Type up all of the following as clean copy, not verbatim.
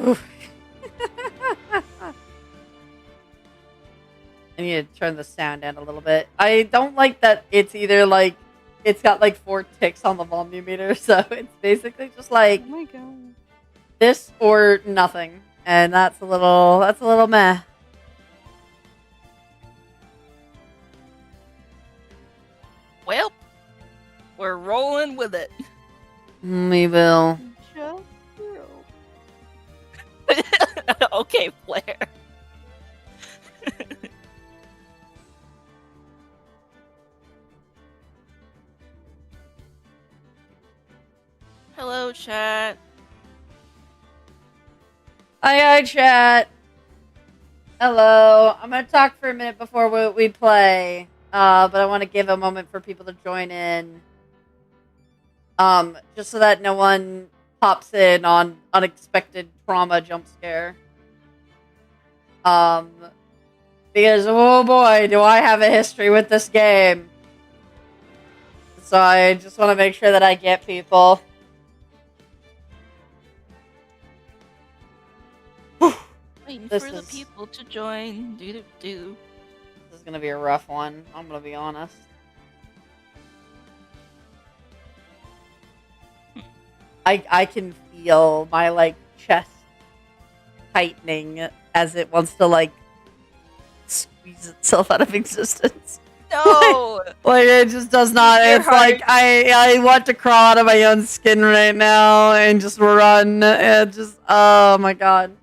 Oof. I need to turn the sound down a little bit. I don't like that it's either like it's got like 4 ticks on the volume meter, so it's basically just like Oh my god. this or nothing. And that's a little meh. Well, we're rolling with it. We will. Just roll. Okay, Blair. Hello, chat. Hi, chat. Hello. I'm gonna talk for a minute before we play. But I want to give a moment for people to join in. Just so that no one pops in on unexpected trauma jump scare. Because oh boy, do I have a history with this game. So I just want to make sure that I get people. Waiting This for the is- people to join. Do. This is gonna be a rough one. I'm gonna be honest. I can feel my like chest tightening as it wants to like squeeze itself out of existence. No. Like it just does not. Your It's like heart. I want to crawl out of my own skin right now and just run. And just oh my god.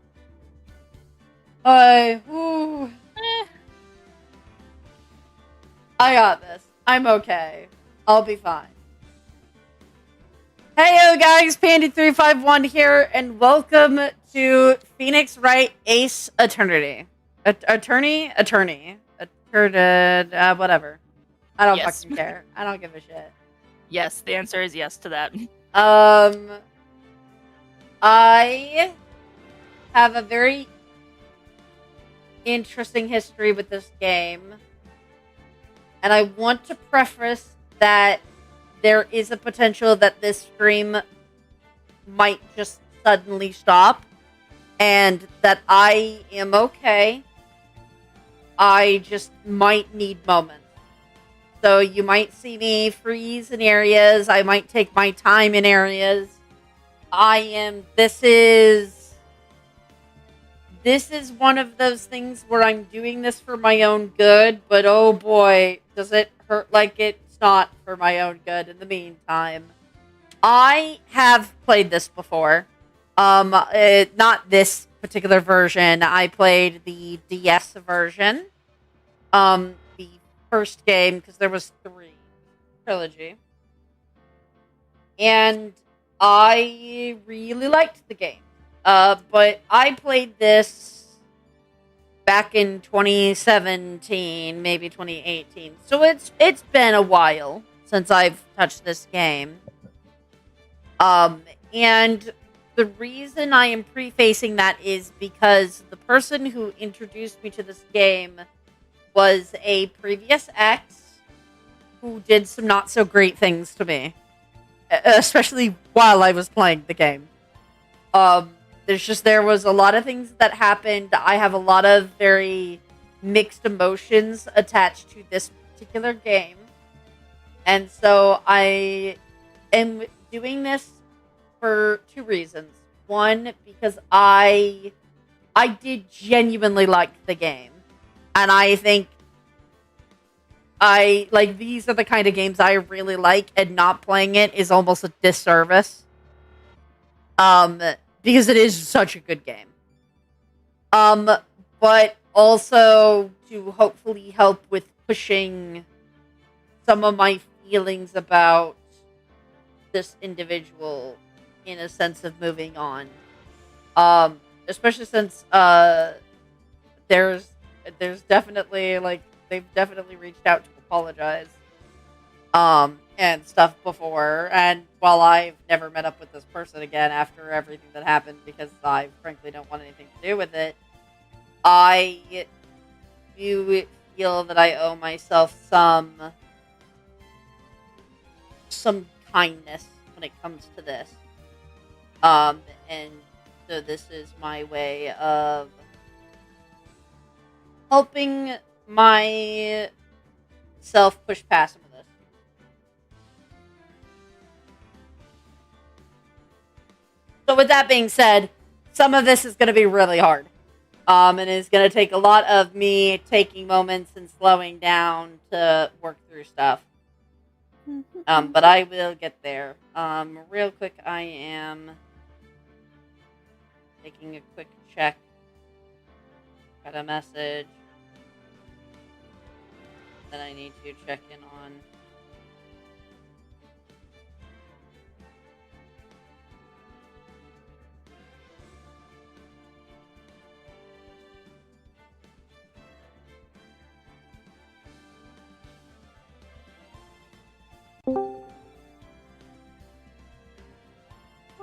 Ooh. I got this. I'm okay. I'll be fine. Hey yo guys, Pandy351 here, and welcome to Phoenix Wright Ace Eternity. Attorney? Whatever. I don't Yes. fucking care. I don't give a shit. Yes, the answer is yes to that. I have a very interesting history with this game. And I want to preface that there is a potential that this stream might just suddenly stop. And that I am okay. I just might need moments. So you might see me freeze in areas. I might take my time in areas. This is one of those things where I'm doing this for my own good, but oh boy, does it hurt like it's not for my own good in the meantime. I have played this before. Not this particular version. I played the DS version. The first game, because there was 3. Trilogy. And I really liked the game. But I played this back in 2017, maybe 2018. So it's been a while since I've touched this game. And the reason I am prefacing that is because the person who introduced me to this game was a previous ex who did some not so great things to me, especially while I was playing the game. There was a lot of things that happened. I have a lot of very mixed emotions attached to this particular game. And so I am doing this for 2 reasons. One, because I did genuinely like the game. And I think these are the kind of games I really like, and not playing it is almost a disservice. Because it is such a good game. But also to hopefully help with pushing some of my feelings about this individual in a sense of moving on. Especially since there's definitely they've definitely reached out to apologize. And stuff before, and while I've never met up with this person again after everything that happened, because I frankly don't want anything to do with it, I do feel that I owe myself some kindness when it comes to this. And So this is my way of helping myself push past some of this. So with that being said, some of this is going to be really hard. And it's going to take a lot of me taking moments and slowing down to work through stuff. But I will get there. Real quick, I am taking a quick check. Got a message that I need to check in on.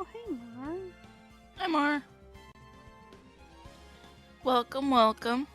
Oh, hey, Mar. Hi, Mar. Welcome, welcome.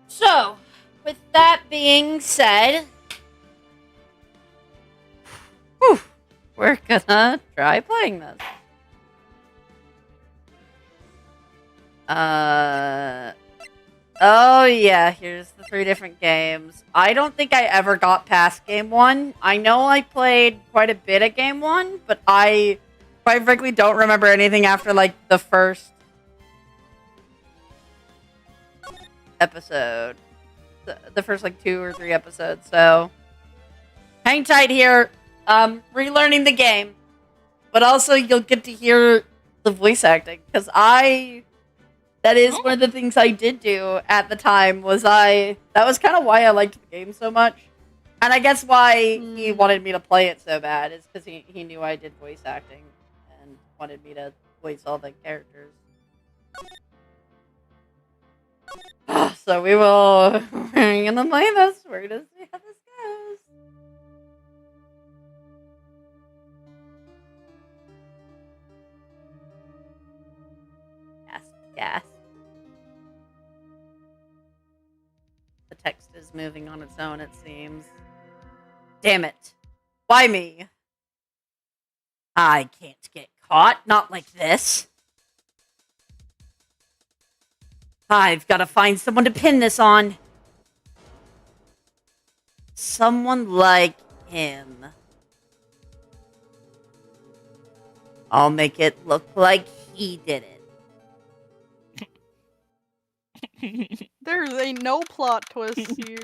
So, with that being said, we're gonna try playing this. Oh yeah, here's the 3 different games. I don't think I ever got past game 1. I know I played quite a bit of game 1, but I quite frankly don't remember anything after like the first episode. The first like 2 or 3 episodes. So hang tight here. Relearning the game. But also you'll get to hear the voice acting because that is one of the things I did do at the time that was kind of why I liked the game so much. And I guess why he wanted me to play it so bad is because he knew I did voice acting and wanted me to voice all the characters. So we're gonna play this. We're gonna see how this goes. Yes. The text is moving on its own, it seems. Damn it. Why me? I can't get caught. Not like this. I've got to find someone to pin this on. Someone like him. I'll make it look like he did it. There ain't no plot twists here.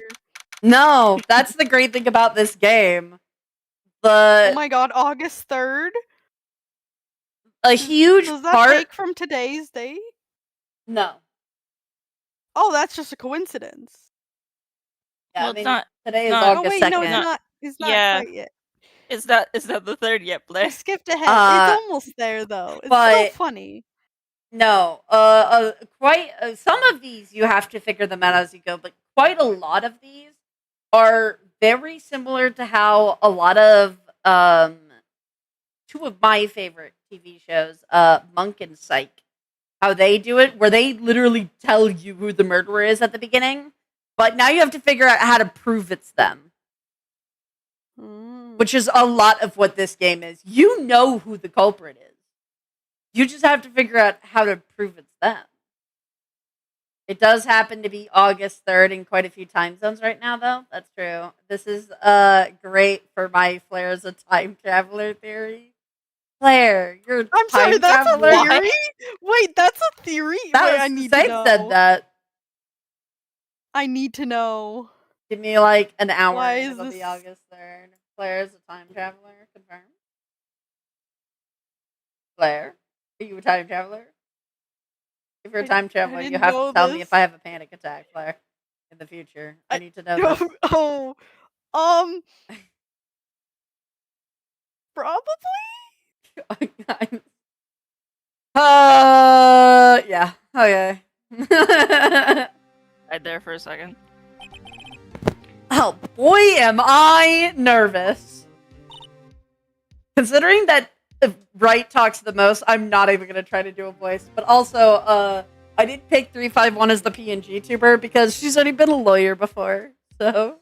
No, that's the great thing about this game. Oh my god, August 3rd? A huge Does that part... take from today's date? No. Oh, that's just a coincidence. Yeah, Well, I mean, it's not. today is not- Oh August wait, 2nd. no, it's not. It's not Yeah. quite yet. Is that the 3rd yet, I Blair? skipped ahead. It's almost there though. It's so funny. No, some of these you have to figure them out as you go, but quite a lot of these are very similar to how a lot of 2 of my favorite TV shows, Monk and Psych, how they do it, where they literally tell you who the murderer is at the beginning, but now you have to figure out how to prove it's them. Which is a lot of what this game is. You know who the culprit is. You just have to figure out how to prove it's them. It does happen to be August 3rd in quite a few time zones right now, though. That's true. This is great for my Flair as a time traveler theory. Flair, you're I'm sorry, that's traveler? a theory? Wait, that's a theory? Wait, I need to know. said that. I need to know. Give me like an hour Why and is it'll be this- August 3rd. Flair is a time traveler. Confirmed. Flair, are you a time traveler? If you're a time traveler, you didn't have know to tell me this. if I have a panic attack, Flair, in the future. I need to know this. Oh, Probably. Yeah. Okay. Right there for a second. Oh boy, am I nervous. Considering that Wright talks the most, I'm not even gonna try to do a voice. But also, I did pick 351 as the PNG tuber because she's already been a lawyer before. So.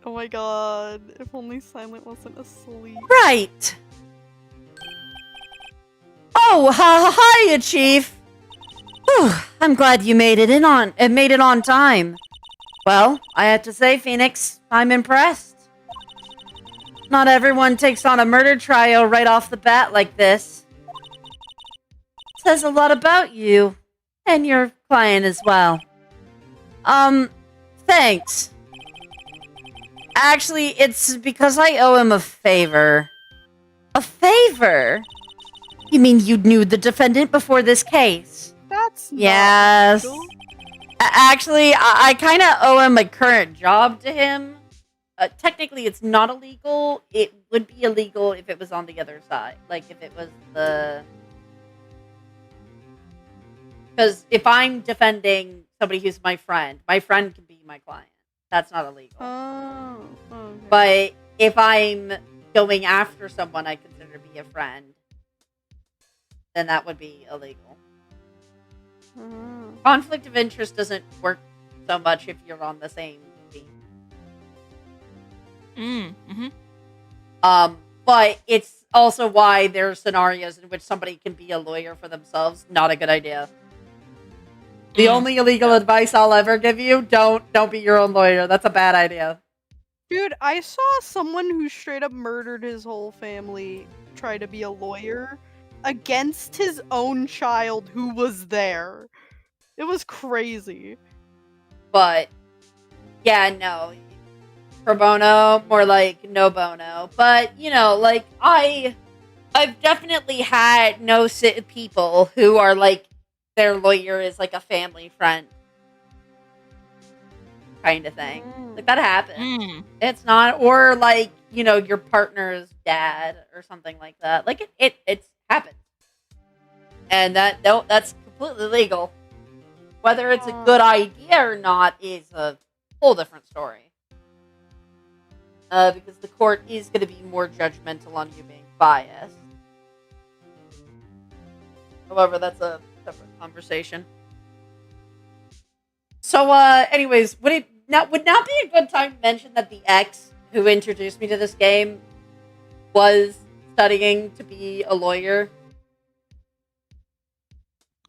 Oh my god! If only Silent wasn't asleep. Right. Oh, hiya, Chief. Whew, I'm glad you made it on time. Well, I have to say, Phoenix, I'm impressed. Not everyone takes on a murder trial right off the bat like this. Says a lot about you. And your client as well. Thanks. Actually, it's because I owe him a favor. A favor? You mean you knew the defendant before this case? That's yes. Not legal. Actually, I kind of owe him a current job to him. Technically, it's not illegal. It would be illegal if it was on the other side. Like, if it was the... Because if I'm defending somebody who's my friend can be my client. That's not illegal. Oh, okay. But if I'm going after someone I consider to be a friend, then that would be illegal. Conflict of interest doesn't work so much if you're on the same team. But it's also why there are scenarios in which somebody can be a lawyer for themselves. Not a good idea. The only illegal advice I'll ever give you, don't be your own lawyer. That's a bad idea. Dude, I saw someone who straight up murdered his whole family try to be a lawyer against his own child who was there. It was crazy. But, yeah, no. Pro bono, more like no bono. But, you know, like, I've definitely had people who are like, their lawyer is like a family friend. Kind of thing. Like, that happens. It's not, or like, you know, your partner's dad or something like that. Like, it's happened. And that's completely legal. Whether it's a good idea or not is a whole different story. Because the court is going to be more judgmental on you being biased. However, that's a separate conversation. So, anyways, would now be a good time to mention that the ex who introduced me to this game was studying to be a lawyer?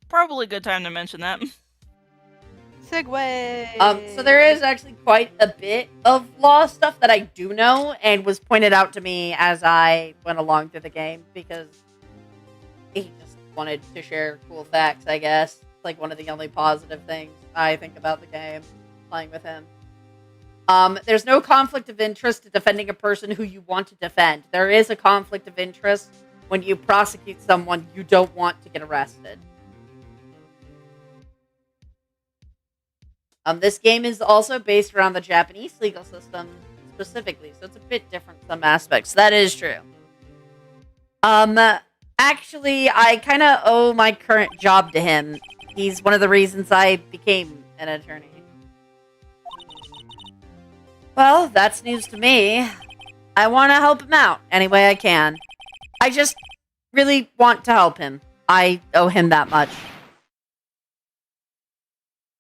Probably a good time to mention that. Segue. So there is actually quite a bit of law stuff that I do know and was pointed out to me as I went along through the game because he just wanted to share cool facts, I guess. It's like one of the only positive things I think about the game, playing with him. There's no conflict of interest to defending a person who you want to defend. There is a conflict of interest when you prosecute someone you don't want to get arrested. This game is also based around the Japanese legal system specifically, so it's a bit different in some aspects. That is true. Actually, I kind of owe my current job to him. He's one of the reasons I became an attorney. Well, that's news to me. I want to help him out any way I can. I just really want to help him. I owe him that much.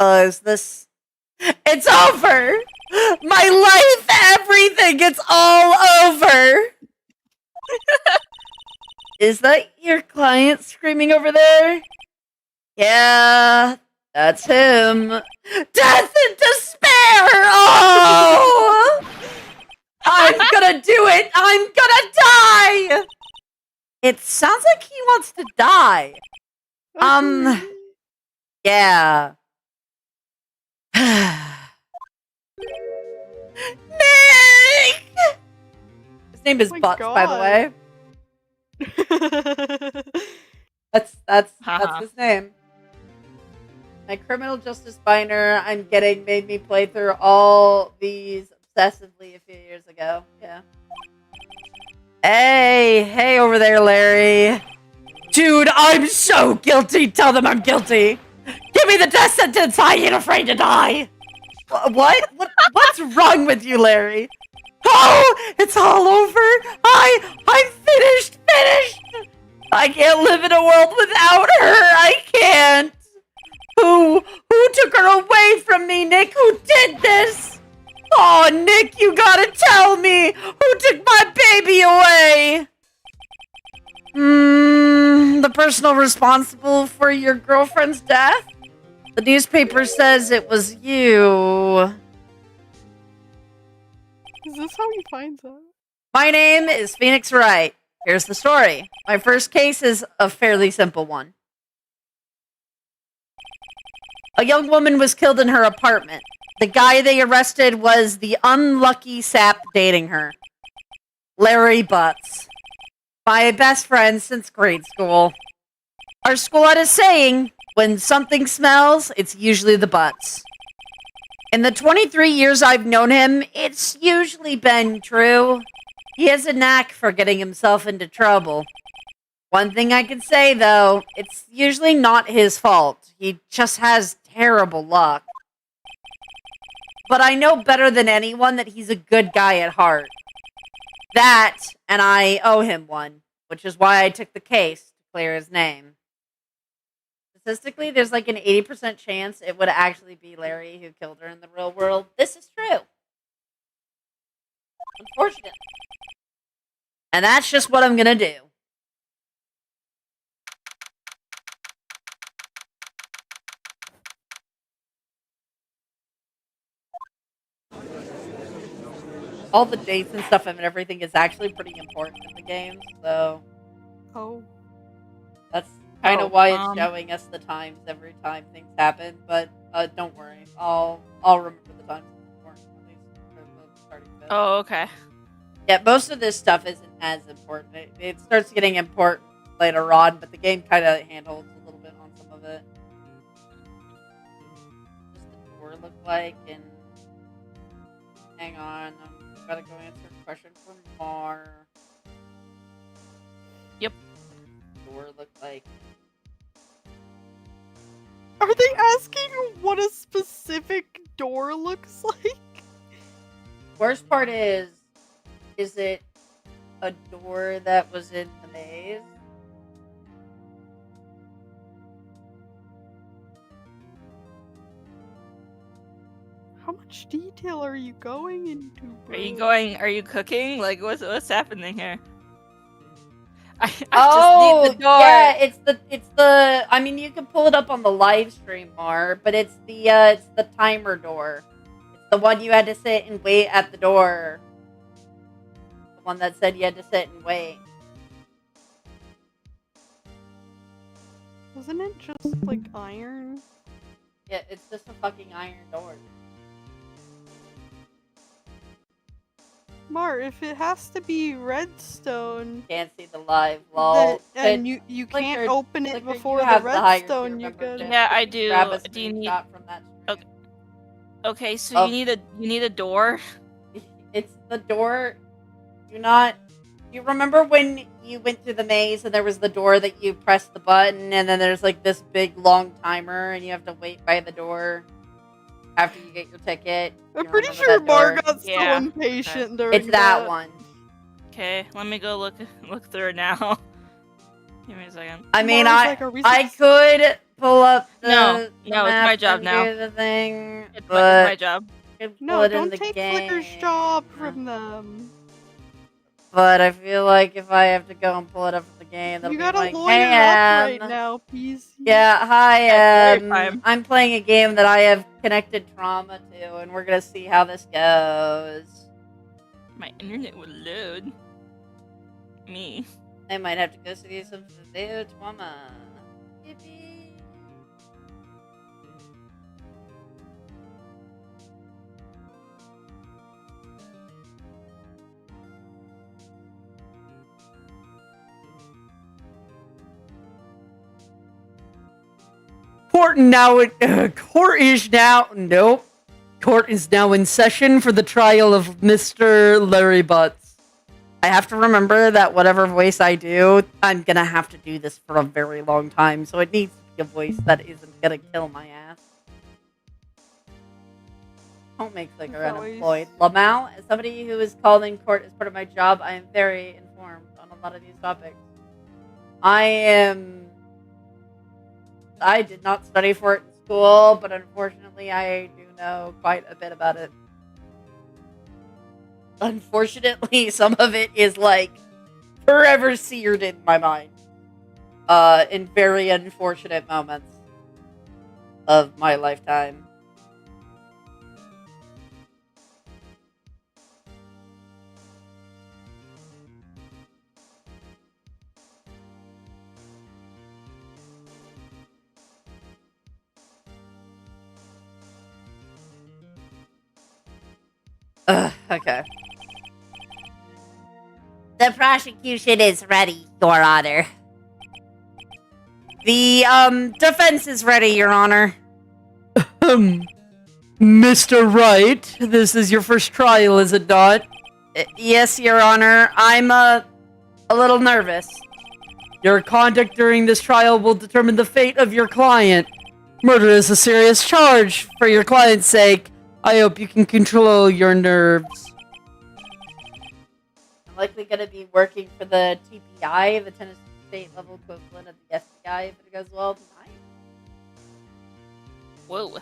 Is this... It's over! My life, everything, it's all over! Is that your client screaming over there? Yeah, that's him. Death and despair! Oh! I'm gonna do it! I'm gonna die! It sounds like he wants to die. Yeah. Nick! His name is Butts, by the way. That's his name. My criminal justice binder I'm getting made me play through all these obsessively a few years ago. Yeah. Hey over there, Larry. Dude, I'm so guilty. Tell them I'm guilty. Give me the death sentence. I ain't afraid to die. What? What's wrong with you, Larry? Oh, it's all over. I'm finished. I can't live in a world without her. I can't. Who took her away from me, Nick? Who did this? Oh, Nick, you gotta tell me. Who took my baby away? The person responsible for your girlfriend's death? The newspaper says it was you. Is this how he finds out? My name is Phoenix Wright. Here's the story. My first case is a fairly simple one. A young woman was killed in her apartment. The guy they arrested was the unlucky sap dating her. Larry Butts. My best friend since grade school. Our school had a saying, when something smells, it's usually the butts. In the 23 years I've known him, it's usually been true. He has a knack for getting himself into trouble. One thing I can say, though, it's usually not his fault. He just has terrible luck. But I know better than anyone that he's a good guy at heart. That, and I owe him one, which is why I took the case to clear his name. Statistically, there's like an 80% chance it would actually be Larry who killed her in the real world. This is true. Unfortunately. And that's just what I'm gonna do. All the dates and stuff and everything is actually pretty important in the game, so Oh. that's kind of why it's um, showing us the times every time things happen. But don't worry, I'll remember the times important at least for the starting bit. Oh, okay. Yeah, most of this stuff isn't as important. It starts getting important later on, but the game kind of handles a little bit on some of it. Just the door look like, and hang on, I'm gotta go answer a question from Mar. Yep. Door look like. Are they asking what a specific door looks like? Worst part is it a door that was in the maze? How much detail are you going into, bro? Are you cooking? Like, what's happening here? I just need the door. Yeah, it's the. I mean, you can pull it up on the live stream, Mar, but it's the timer door. It's the one you had to sit and wait at the door. The one that said you had to sit and wait. Wasn't it just like iron? Yeah, it's just a fucking iron door. Mar, if it has to be redstone, Can't see the live lol. and you can't Clicker- open it Clicker, before you the have higher redstone, tier you could. membership. Yeah, I do. Grab a Do you need? screenshot from that stream. Okay, so Oh. you need a door. It's the door. You remember when you went through the maze and there was the door that you press the button and then there's like this big long timer and you have to wait by the door after you get your ticket? I'm You pretty remember sure that Mar door? got so Yeah. impatient during It's that one. Okay, let me go look through it now. Give me a second. I mean, Mar's like, "Are we I supposed-" could pull up the No, the no, it's map my job and now. do the thing, It's but my job. I could pull No, it in don't the take game. Flicker's job from them. But I feel like if I have to go and pull it up from the game, that'll You be gotta like, lawyer hey, up right now, please. Yeah, hi, Yeah, lawyer time. I'm playing a game that I have connected trauma to, and we're gonna see how this goes. My internet will load. Me. I might have to go see some severe trauma. Yippee. Court is now in session for the trial of Mr. Larry Butts. I have to remember that whatever voice I do, I'm gonna have to do this for a very long time, so it needs to be a voice that isn't gonna kill my ass. Homemaker unemployed. Lamau, as somebody who is called in court as part of my job, I am very informed on a lot of these topics. I did not study for it in school, but unfortunately I do know quite a bit about it. Unfortunately, some of it is like forever seared in my mind. In very unfortunate moments of my lifetime. Okay. The prosecution is ready, Your Honor. The defense is ready, Your Honor. Mr. Wright, this is your first trial, is it not? Yes, Your Honor. I'm a little nervous. Your conduct during this trial will determine the fate of your client. Murder is a serious charge. For your client's sake, I hope you can control your nerves. I'm likely going to be working for the TPI, the Tennessee State level equivalent of the FBI, if it goes well tonight. Whoa.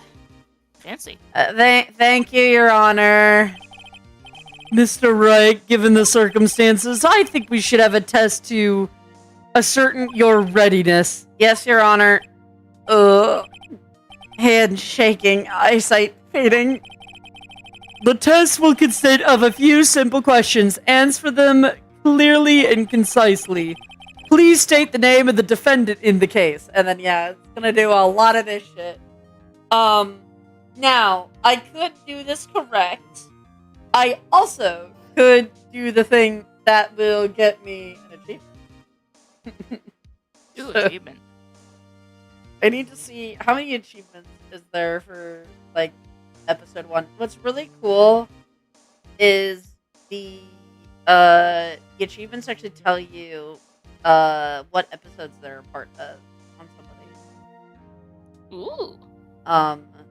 Fancy. Thank you, Your Honor. Mr. Wright, given the circumstances, I think we should have a test to ascertain your readiness. Yes, Your Honor. Hand shaking, eyesight fading. The test will consist of a few simple questions. Answer them clearly and concisely. Please state the name of the defendant in the case. And then, yeah, it's gonna do a lot of this shit. Now, I could do this correct. I also could do the thing that will get me an achievement. Ooh, achievement. I need to see how many achievements is there for, like, episode 1. What's really cool is the achievements actually tell you what episodes they're a part of on some of these. Ooh.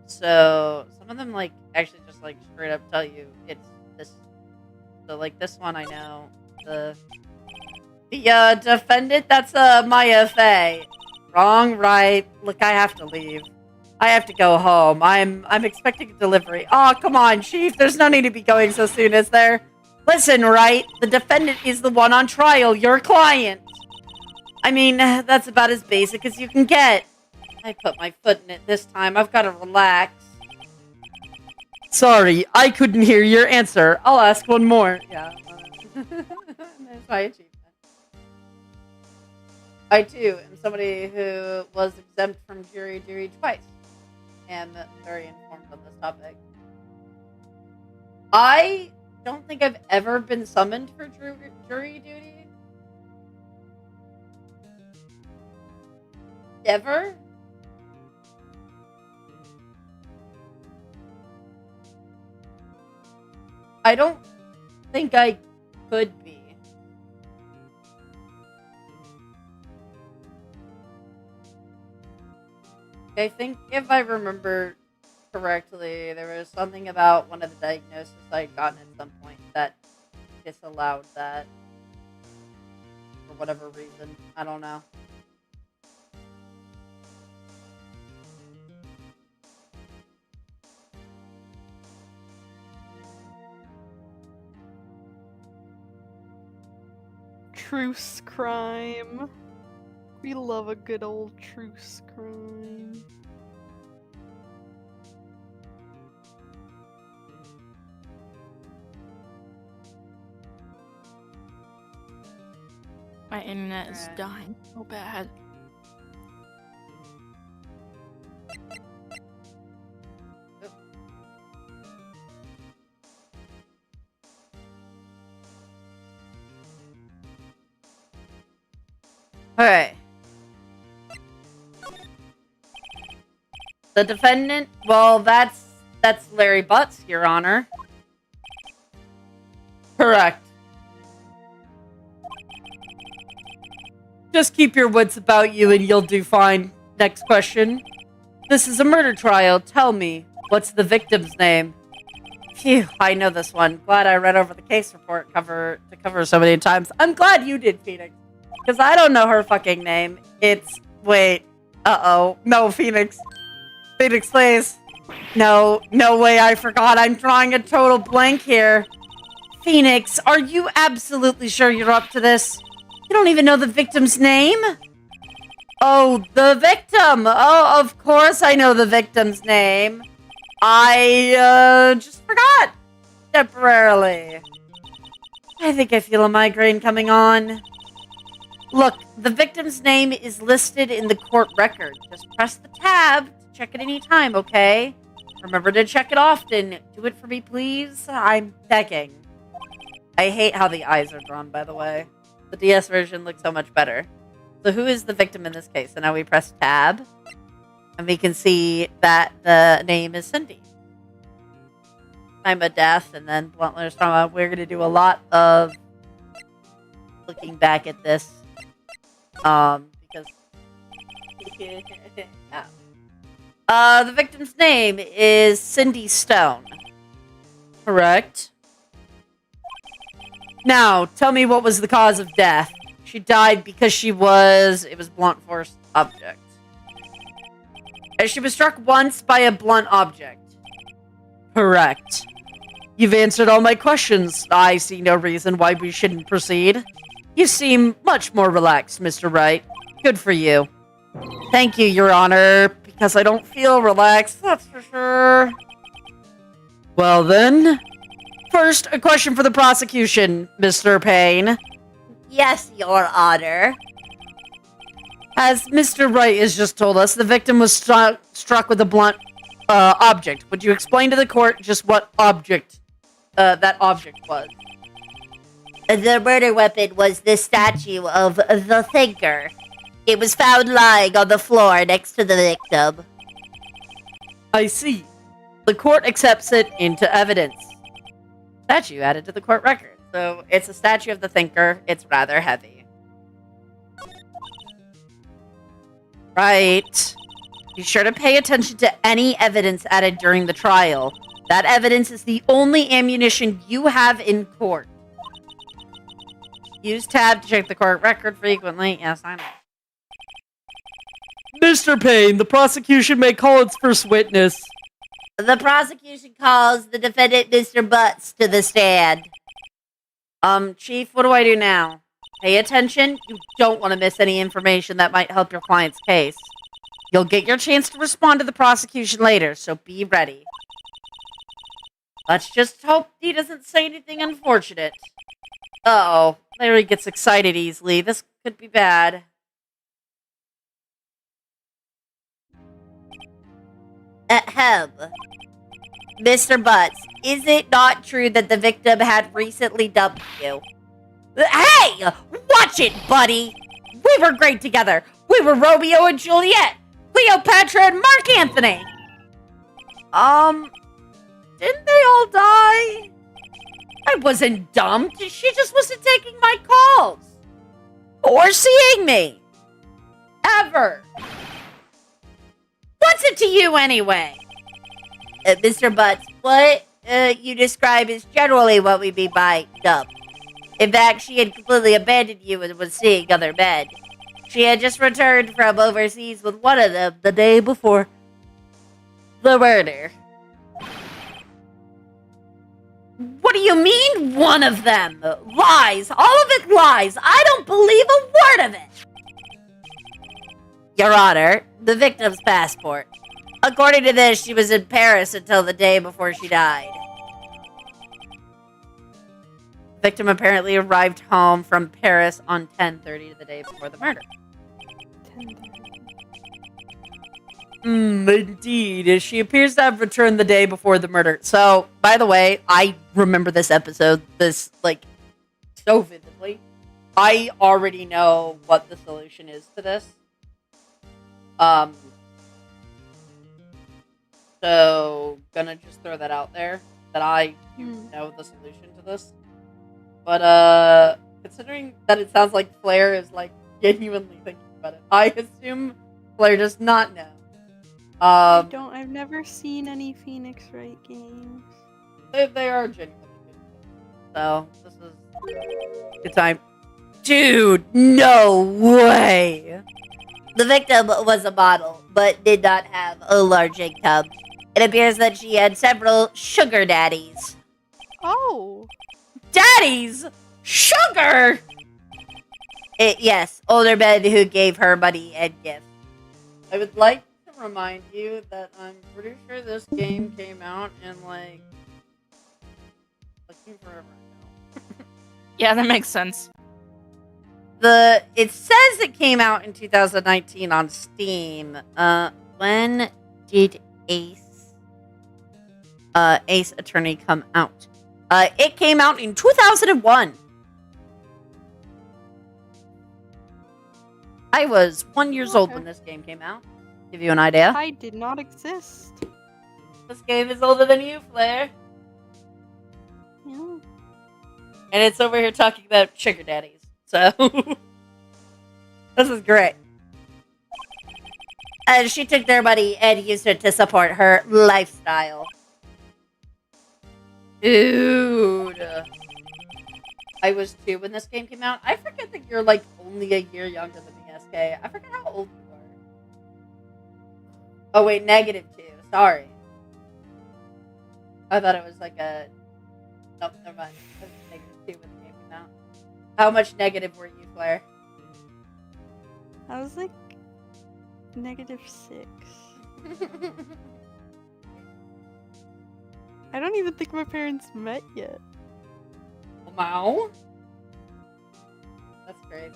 So some of them like actually just like straight up tell you it's this. So like this one I know the defendant, that's Maya Fey. Wrong, right. Look, I have to leave. I have to go home. I'm expecting a delivery. Oh, come on, Chief. There's no need to be going so soon, is there? Listen, Wright. The defendant is the one on trial. Your client. I mean, that's about as basic as you can get. I put my foot in it this time. I've got to relax. Sorry, I couldn't hear your answer. I'll ask one more. Yeah. There's my achievement. I, too, am somebody who was exempt from jury duty twice. Am very informed on this topic. I don't think I've ever been summoned for jury duty. Ever? I don't think I could be. I think if I remember correctly, there was something about one of the diagnoses I'd gotten at some point that disallowed that. For whatever reason. I don't know. Truce crime. We love a good old truce crime. My internet is dying so bad. Okay. The defendant, well, that's Larry Butts, Your Honor. Correct. Just keep your wits about you and you'll do fine. Next question. This is a murder trial. Tell me, what's the victim's name? Phew, I know this one. Glad I read over the case report to cover so many times. I'm glad you did, Phoenix. Because I don't know her fucking name. Wait. Uh-oh. No, Phoenix. Phoenix, please. No way, I forgot. I'm drawing a total blank here. Phoenix, are you absolutely sure you're up to this? You don't even know the victim's name? Oh, the victim! Oh, of course I know the victim's name. I, just forgot. Temporarily. I think I feel a migraine coming on. Look, the victim's name is listed in the court record. Just press the tab to check it any time, okay? Remember to check it often. Do it for me, please. I'm begging. I hate how the eyes are drawn, by the way. The DS version looks so much better. So who is the victim in this case? So now we press tab. And we can see that the name is Cindy. Time of death, and then blunt letters trauma. We're going to do a lot of looking back at this. Because... yeah. The victim's name is Cindy Stone. Correct. Now, tell me what was the cause of death. She died because it was blunt force object. She was struck once by a blunt object. Correct. You've answered all my questions. I see no reason why we shouldn't proceed. You seem much more relaxed, Mr. Wright. Good for you. Thank you, Your Honor, because I don't feel relaxed, that's for sure. Well then, first, a question for the prosecution, Mr. Payne. Yes, Your Honor. As Mr. Wright has just told us, the victim was struck with a blunt object. Would you explain to the court just what object that object was? The murder weapon was the statue of the Thinker. It was found lying on the floor next to the victim. I see. The court accepts it into evidence. Statue added to the court record. So it's a statue of the Thinker. It's rather heavy. Right. Be sure to pay attention to any evidence added during the trial. That evidence is the only ammunition you have in court. Use tab to check the court record frequently. Yes, I know. Mr. Payne, the prosecution may call its first witness. The prosecution calls the defendant, Mr. Butts, to the stand. Chief, what do I do now? Pay attention. You don't want to miss any information that might help your client's case. You'll get your chance to respond to the prosecution later, so be ready. Let's just hope he doesn't say anything unfortunate. Uh-oh. Larry gets excited easily. This could be bad. Ahem. Mr. Butts, is it not true that the victim had recently dumped you? Hey! Watch it, buddy! We were great together. We were Romeo and Juliet. Cleopatra and Mark Antony. Didn't they all die? I wasn't dumped. She just wasn't taking my calls. Or seeing me. Ever. What's it to you anyway? Mr. Butts, what you describe is generally what we mean by dump. In fact, she had completely abandoned you and was seeing other men. She had just returned from overseas with one of them the day before the murder. What do you mean, one of them? Lies. All of it lies. I don't believe a word of it. Your Honor, the victim's passport. According to this, she was in Paris until the day before she died. The victim apparently arrived home from Paris on 10:30 the day before the murder. Indeed. She appears to have returned the day before the murder. So, by the way, I remember this episode, so vividly. I already know what the solution is to this. So, gonna just throw that out there, that I do know the solution to this. But, considering that it sounds like Flair is, genuinely thinking about it. I assume Blair does not know. I've never seen any Phoenix Wright games. They are genuinely good. So, this is good time. Dude, no way! The victim was a model, but did not have a large income. It appears that she had several sugar daddies. Oh. Daddies! Sugar! Yes, older men who gave her money and gifts. I would like to remind you that I'm pretty sure this game came out in, like forever ago. Yeah, that makes sense. It says it came out in 2019 on Steam. When did Ace Attorney come out? It came out in 2001. I was 1 year old when this game came out. Give you an idea. I did not exist. This game is older than you, Flair. Yeah. And it's over here talking about sugar daddies. So, this is great. And she took their money and used it to support her lifestyle. Dude. I was 2 when this game came out. I forget that you're, like, only a year younger than me, SK. I forget how old you are. Oh, wait, -2. Sorry. I thought it was like a... Nope, never mind. It was -2 when the game came out. How much negative were you, Claire? I was like -6. I don't even think my parents met yet. Wow. That's crazy.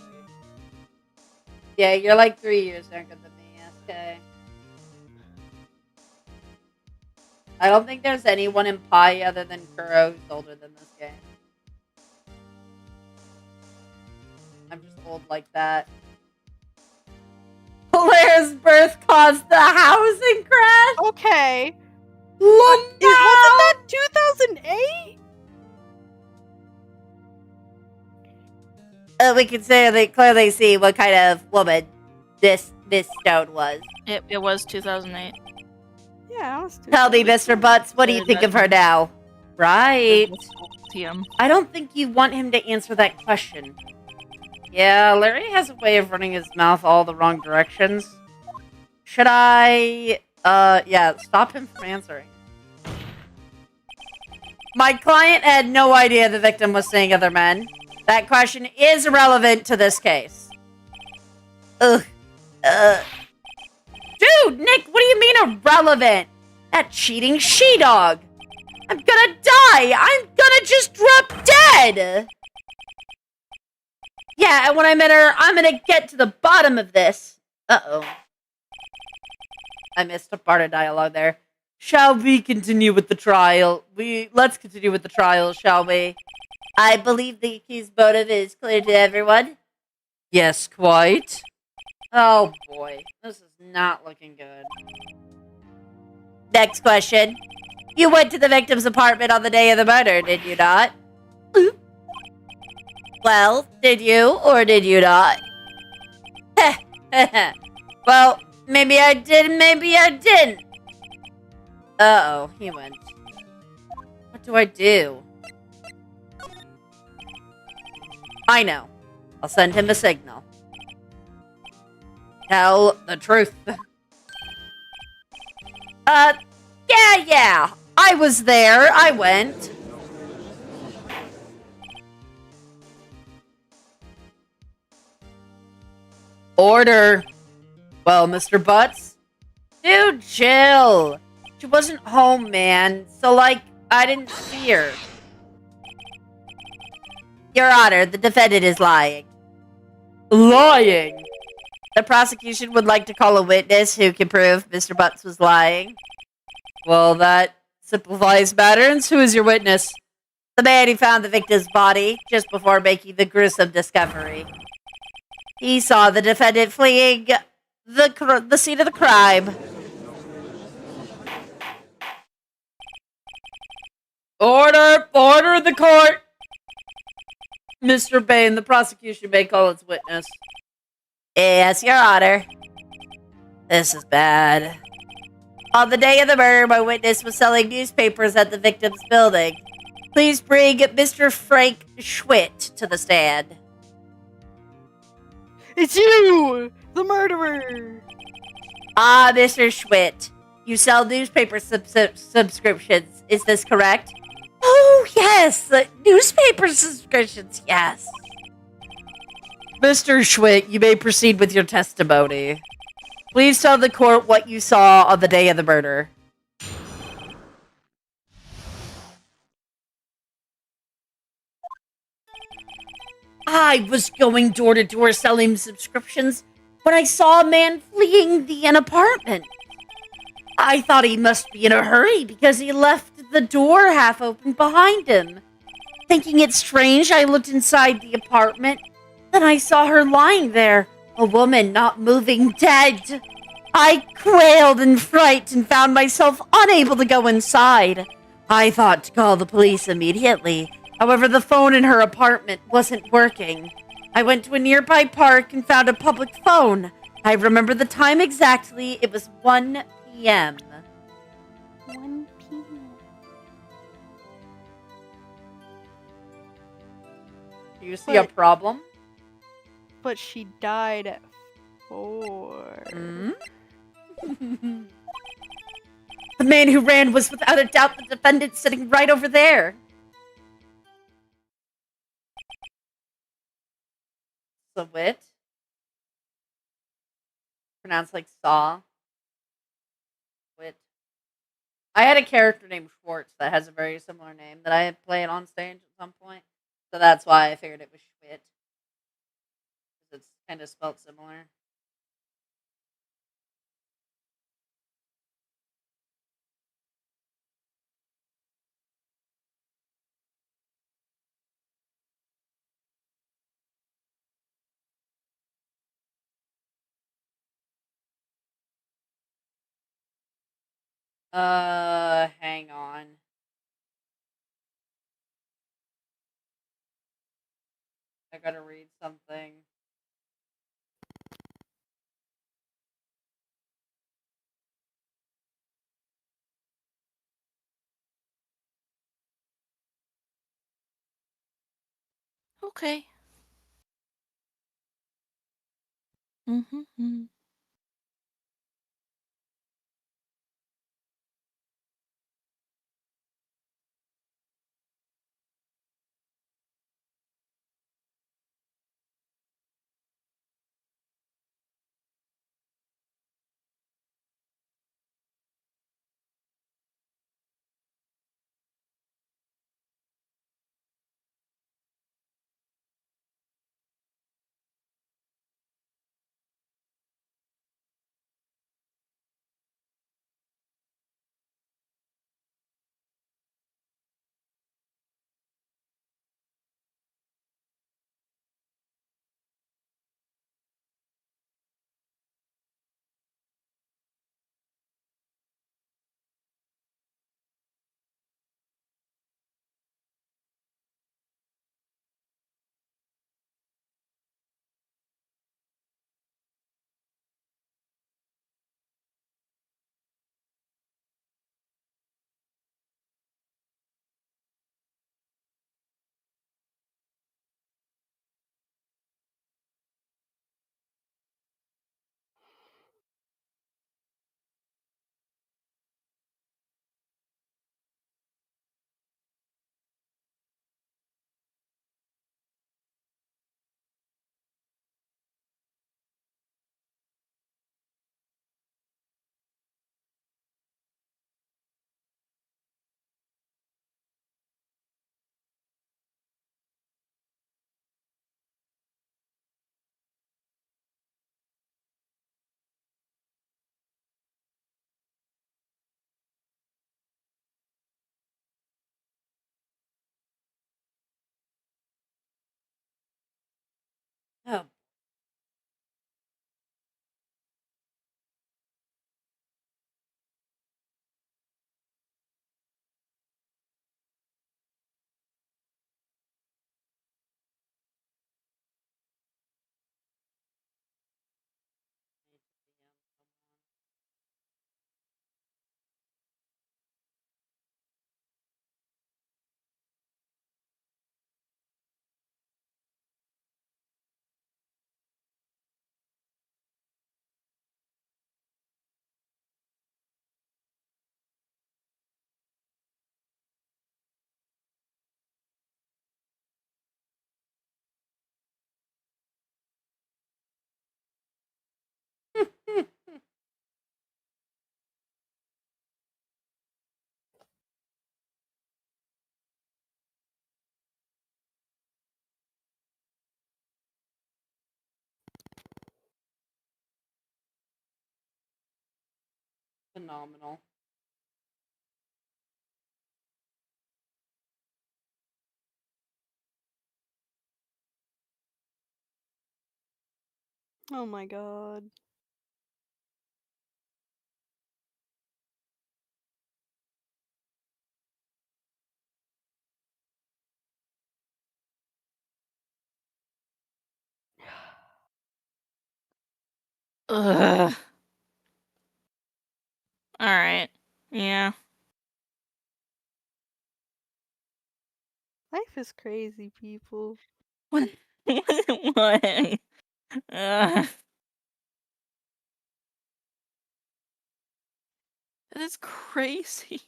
Yeah, you're like 3 years younger than me, SK. I don't think there's anyone in Pi other than Kuro who's older than this game. I'm just old like that. Blair's birth caused the housing crash? Okay. Wasn't Wasn't that 2008? We can clearly see what kind of woman this stone was. It was 2008. Yeah, I was Tell me, Mr. Butts, what do you think of her now? Right. TM. I don't think you want him to answer that question. Yeah, Larry has a way of running his mouth all the wrong directions. Should I, yeah, stop him from answering? My client had no idea the victim was seeing other men. That question is irrelevant to this case. Ugh. Dude, Nick, what do you mean irrelevant? That cheating she-dog. I'm gonna die. I'm gonna just drop dead. Yeah, and when I met her, I'm gonna get to the bottom of this. Uh-oh. I missed a part of dialogue there. Shall we continue with the trial? Let's continue with the trial, shall we? I believe the accused motive is clear to everyone. Yes, quite. Oh boy, this is not looking good. Next question. You went to the victim's apartment on the day of the murder, did you not? Well, did you or did you not? Well, maybe I did, maybe I didn't. Uh-oh, he went. What do I do? I know. I'll send him a signal. Tell the truth. Yeah. I was there. I went. Order. Well, Mr. Butts? Dude, chill. She wasn't home, man. So, like, I didn't see her. Your Honor, the defendant is lying. Lying? The prosecution would like to call a witness who can prove Mr. Butts was lying. Well, that simplifies matters. Who is your witness? The man who found the victim's body just before making the gruesome discovery. He saw the defendant fleeing the scene of the crime. Order the court! Mr. Bain, the prosecution may call its witness. Yes, Your Honor. This is bad. On the day of the murder, my witness was selling newspapers at the victim's building. Please bring Mr. Frank Schwitt to the stand. It's you, the murderer. Ah, Mr. Schwitt, you sell newspaper subscriptions. Is this correct? Oh, yes, newspaper subscriptions, yes. Mr. Schwitt, you may proceed with your testimony. Please tell the court what you saw on the day of the murder. I was going door to door selling subscriptions when I saw a man fleeing an apartment. I thought he must be in a hurry because he left the door half open behind him. Thinking it strange, I looked inside the apartment. Then I saw her lying there, a woman not moving, dead. I quailed in fright and found myself unable to go inside. I thought to call the police immediately. However, the phone in her apartment wasn't working. I went to a nearby park and found a public phone. I remember the time exactly. It was 1 p.m. 1 p.m. Do you see a But- problem? But she died at 4. Hmm? The man who ran was without a doubt the defendant sitting right over there. Sawit? Pronounced like saw. Wit. I had a character named Schwartz that has a very similar name that I had played on stage at some point. So that's why I figured it was Schwit. It's kind of spelled similar. Hang on. I gotta read something. Okay. Mm-hmm. Phenomenal. Oh my god. Ugh. All right. Yeah. Life is crazy, people. What? What? Ugh. That is crazy.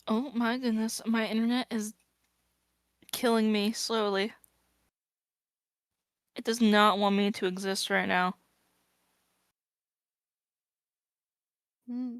Oh my goodness, my internet is killing me slowly. It does not want me to exist right now. Hmm.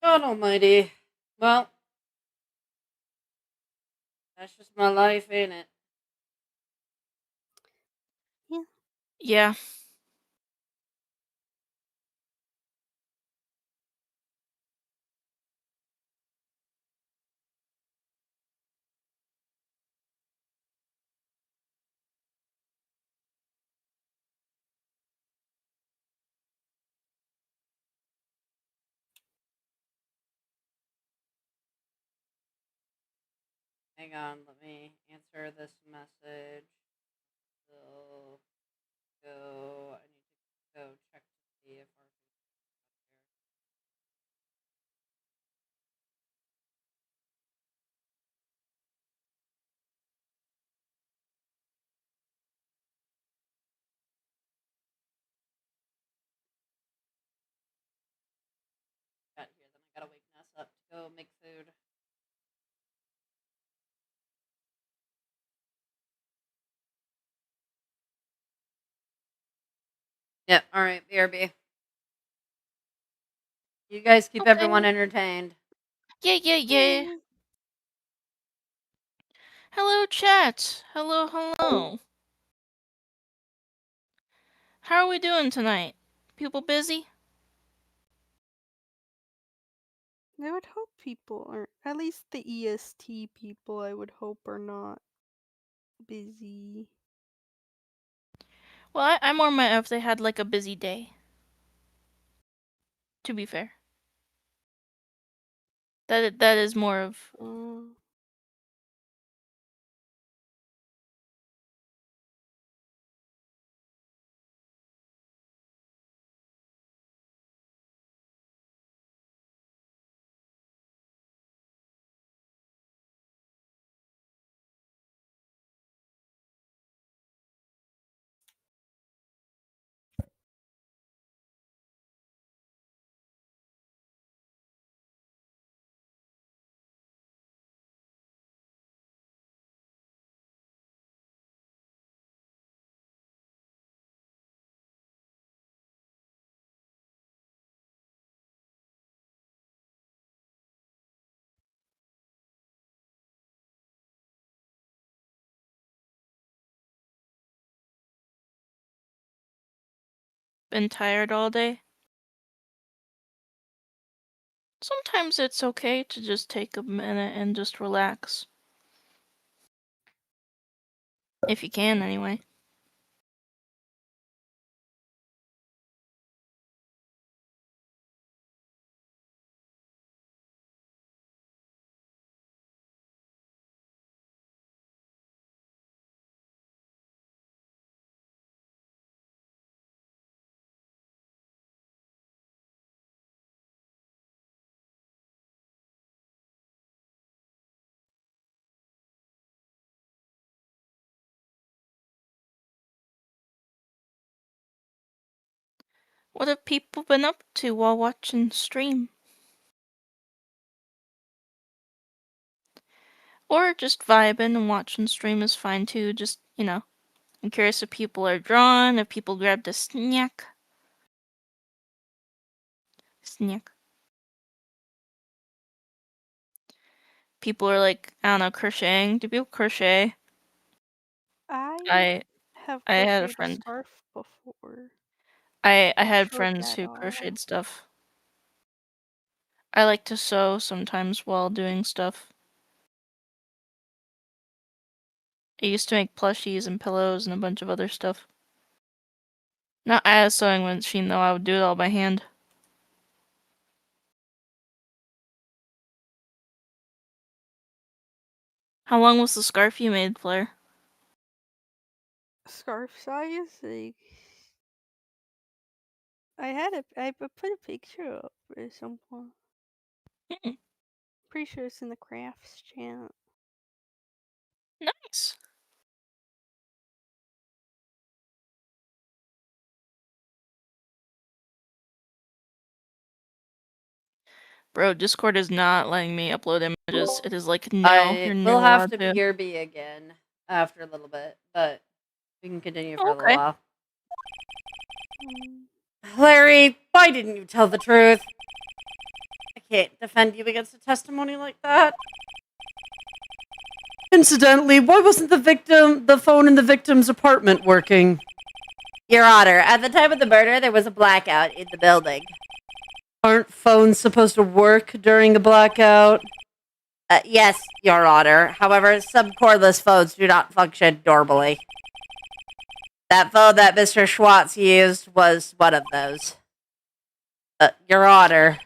God almighty. Well, that's just my life, ain't it? Yeah. Hang on, let me answer this message. So, go. I need to go check to see if our got here. Then I gotta wake Ness up to go make food. Yep. All right, BRB. You guys keep Okay. everyone entertained. Yeah. Hello, chat. Hello. How are we doing tonight? People busy? I would hope people aren't. At least the EST people, I would hope, are not busy. Well, I'm more mad if they had like a busy day. To be fair. That is more of been tired all day. Sometimes it's okay to just take a minute and just relax. If you can, anyway. What have people been up to while watching stream? Or just vibing and watching stream is fine too. Just, I'm curious if people are drawn, if people grabbed a snack. People are like, I don't know, crocheting. Do people crochet? I have I had a crocheted a friend. scarf before. I had Showed friends that who off. crocheted stuff. I like to sew sometimes while doing stuff. I used to make plushies and pillows and a bunch of other stuff. Not I had a sewing machine though, I would do it all by hand. How long was the scarf you made, Flare? Scarf size? Like, I put a picture up at some point. Pretty sure it's in the crafts channel. Nice. Bro, Discord is not letting me upload images. It is like, no, you're never We'll have allowed to to. BRB again after a little bit, but we can continue for a little Okay. while. Larry, why didn't you tell the truth? I can't defend you against a testimony like that. Incidentally, why wasn't the phone in the victim's apartment working? Your Honor, at the time of the murder, there was a blackout in the building. Aren't phones supposed to work during a blackout? Yes, Your Honor. However, some cordless phones do not function normally. That phone that Mr. Schwartz used was one of those. Your Honor,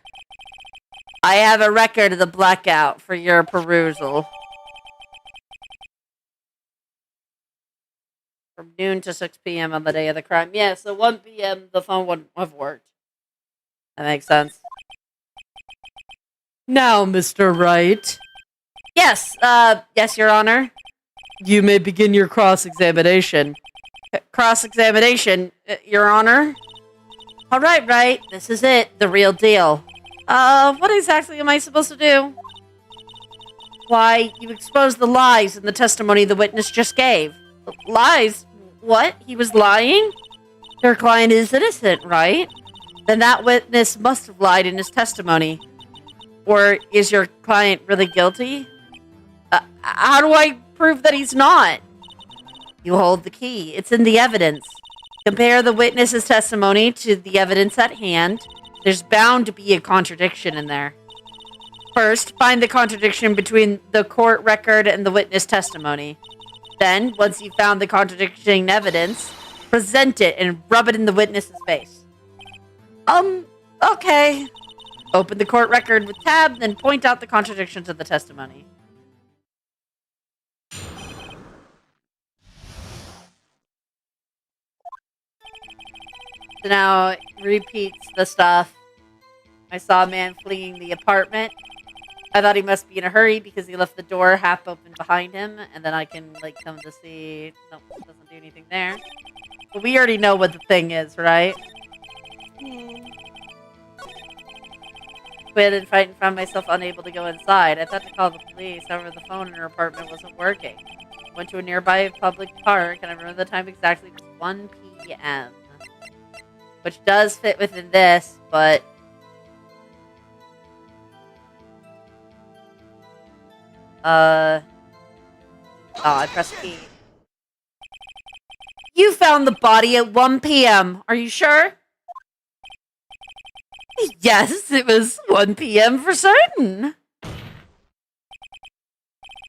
I have a record of the blackout for your perusal. From noon to 6 p.m. on the day of the crime. Yeah, so 1 p.m. the phone wouldn't have worked. That makes sense. Now, Mr. Wright. Yes, yes, Your Honor. You may begin your cross-examination. Cross-examination, Your Honor? All right, Wright. This is it. The real deal. What exactly am I supposed to do? Why, you exposed the lies in the testimony the witness just gave. Lies? What? He was lying? Your client is innocent, right? Then that witness must have lied in his testimony. Or is your client really guilty? How do I prove that he's not? You hold the key. It's in the evidence. Compare the witness's testimony to the evidence at hand. There's bound to be a contradiction in there. First, find the contradiction between the court record and the witness testimony. Then, once you've found the contradicting evidence, present it and rub it in the witness's face. Okay. Open the court record with tab, then point out the contradictions of the testimony. So now it repeats the stuff. I saw a man fleeing the apartment. I thought he must be in a hurry because he left the door half open behind him, and then I can come to see. Nope, doesn't do anything there. But we already know what the thing is, right? Quit and fight and found myself unable to go inside. I thought to call the police, however the phone in her apartment wasn't working. Went to a nearby public park, and I remember the time exactly. It was 1 p.m. Which does fit within this, but... Oh, I pressed E. You found the body at 1 p.m. Are you sure? Yes, it was 1 p.m. for certain.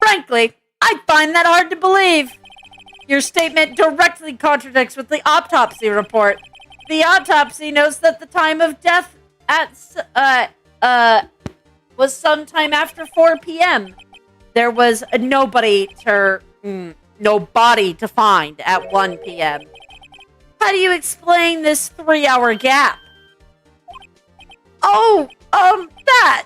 Frankly, I find that hard to believe. Your statement directly contradicts with the autopsy report. The autopsy notes that the time of death was sometime after 4 p.m. There was no body to find at 1 p.m. How do you explain this 3-hour gap? Oh, that.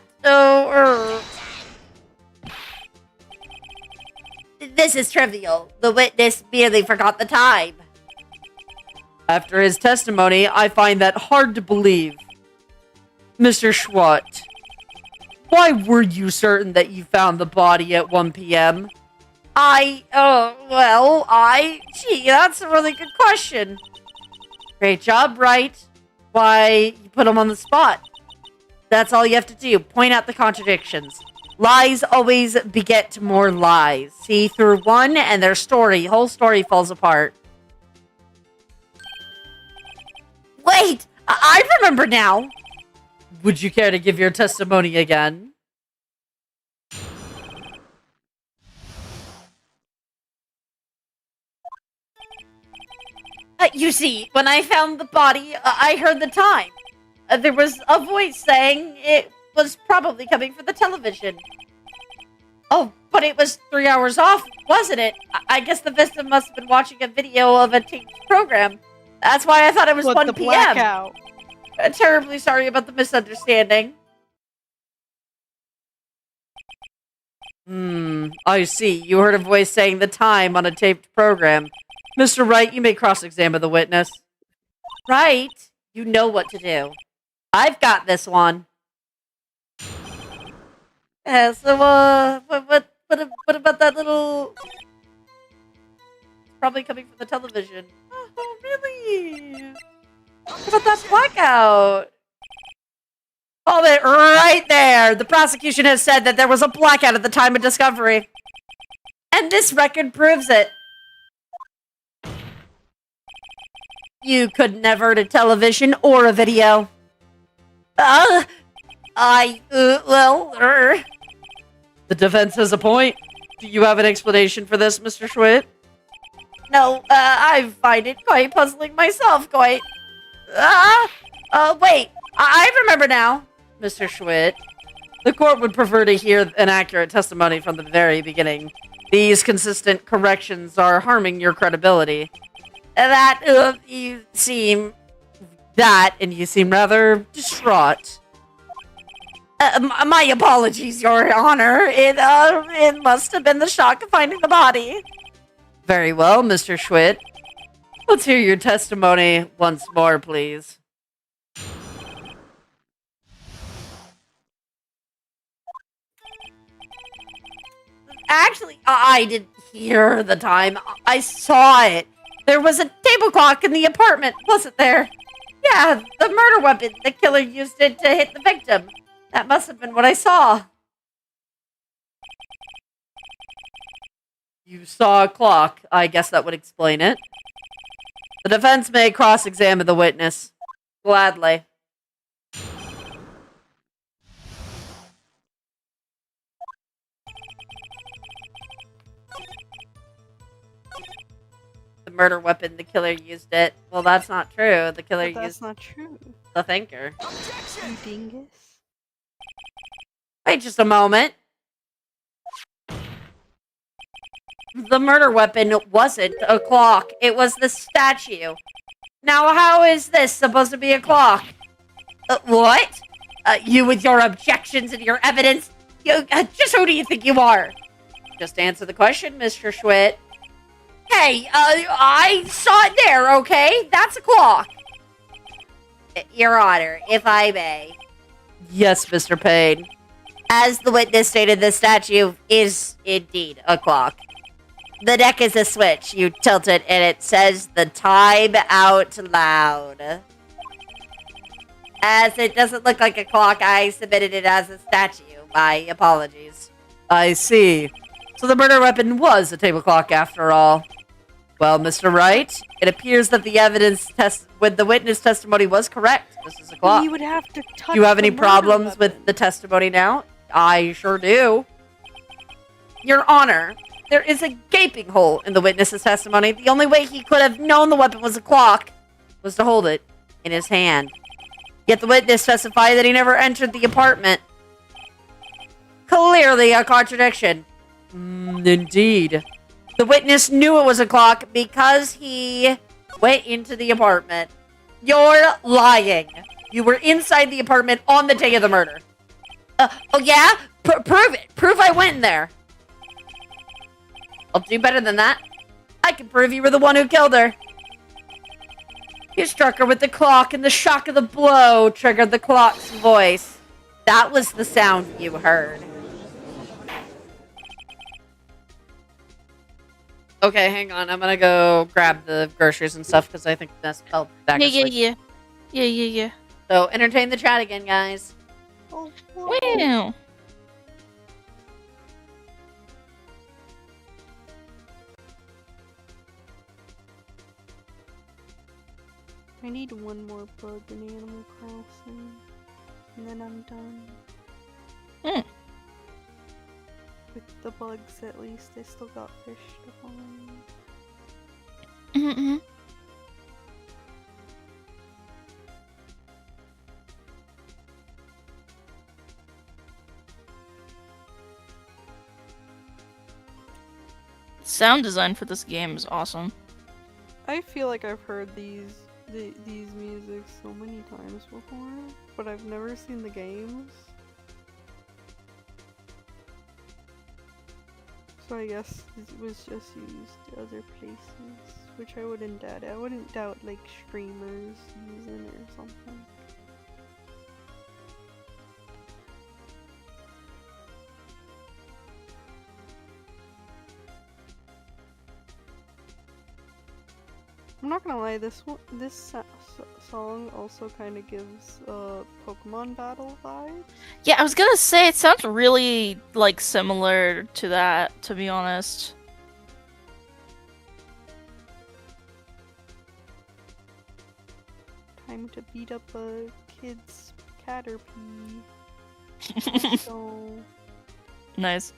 This is trivial. The witness merely forgot the time. After his testimony, I find that hard to believe. Mr. Schwartz, why were you certain that you found the body at 1 p.m.? Gee, that's a really good question. Great job, Wright. Why, you put him on the spot. That's all you have to do. Point out the contradictions. Lies always beget more lies. See through one and their whole story falls apart. Wait, I remember now. Would you care to give your testimony again? You see, when I found the body, I heard the time. There was a voice saying it was probably coming from the television. Oh, but it was 3 hours off, wasn't it? I guess the victim must have been watching a video of a taped program. That's why I thought it was 1 p.m. Blackout. Terribly sorry about the misunderstanding. I see. You heard a voice saying the time on a taped program. Mr. Wright, you may cross-examine the witness. Right? You know what to do. I've got this one. Yeah, so, what about that little... It's probably coming from the television. Oh, really? What about that blackout? Hold it right there. The prosecution has said that there was a blackout at the time of discovery. And this record proves it. You couldn't have heard a television or a video. The defense has a point. Do you have an explanation for this, Mr. Schwitt? No, I find it quite puzzling myself, quite. Wait, I remember now. Mr. Schwitt, the court would prefer to hear an accurate testimony from the very beginning. These consistent corrections are harming your credibility. You seem... And you seem rather distraught. My apologies, Your Honor. It must have been the shock of finding the body. Very well, Mr. Schwitt. Let's hear your testimony once more, please. Actually, I didn't hear the time. I saw it. There was a table clock in the apartment, wasn't there? Yeah, the murder weapon. The killer used it to hit the victim. That must have been what I saw. You saw a clock. I guess that would explain it. The defense may cross-examine the witness. Gladly. The murder weapon, the killer used it. Well, that's not true. The killer But that's used not true. the thinker. You dingus. Wait just a moment. The murder weapon wasn't a clock. It was the statue. Now, how is this supposed to be a clock? What? You with your objections and your evidence? Just who do you think you are? Just answer the question, Mr. Schwitt. Hey, I saw it there, okay? That's a clock. Your Honor, if I may. Yes, Mr. Payne. As the witness stated, the statue is indeed a clock. The deck is a switch. You tilt it and it says the time out loud. As it doesn't look like a clock, I submitted it as a statue. My apologies. I see. So the murder weapon was a table clock after all. Well, Mr. Wright, it appears that the evidence with the witness testimony was correct. This is a clock. You would have to touch. Do you have the any murder problems weapon. with the testimony now? I sure do. Your Honor, There is a gaping hole in the witness's testimony. The only way he could have known the weapon was a clock was to hold it in his hand. Yet the witness testified that he never entered the apartment. Clearly a contradiction. Indeed. The witness knew it was a clock because he went into the apartment. You're lying. You were inside the apartment on the day of the murder. oh yeah? Prove it. Prove I went in there. I'll do better than that. I can prove you were the one who killed her. You struck her with the clock, and the shock of the blow triggered the clock's voice. That was the sound you heard. Okay, hang on. I'm gonna go grab the groceries and stuff because I think that's felt back. Yeah. So entertain the chat again, guys. Oh, Wow. I need one more bug in Animal Crossing, and then I'm done. With the bugs, at least, I still got fish to find. Mm-hmm. Sound design for this game is awesome. I feel like I've heard these music so many times before, but I've never seen the games. So I guess it was just used other places, which I wouldn't doubt. I wouldn't doubt like streamers using it or something. I'm not gonna lie, this song also kind of gives Pokemon battle vibes. Yeah, I was gonna say it sounds really like similar to that, to be honest. Time to beat up a kid's Caterpie. So Nice.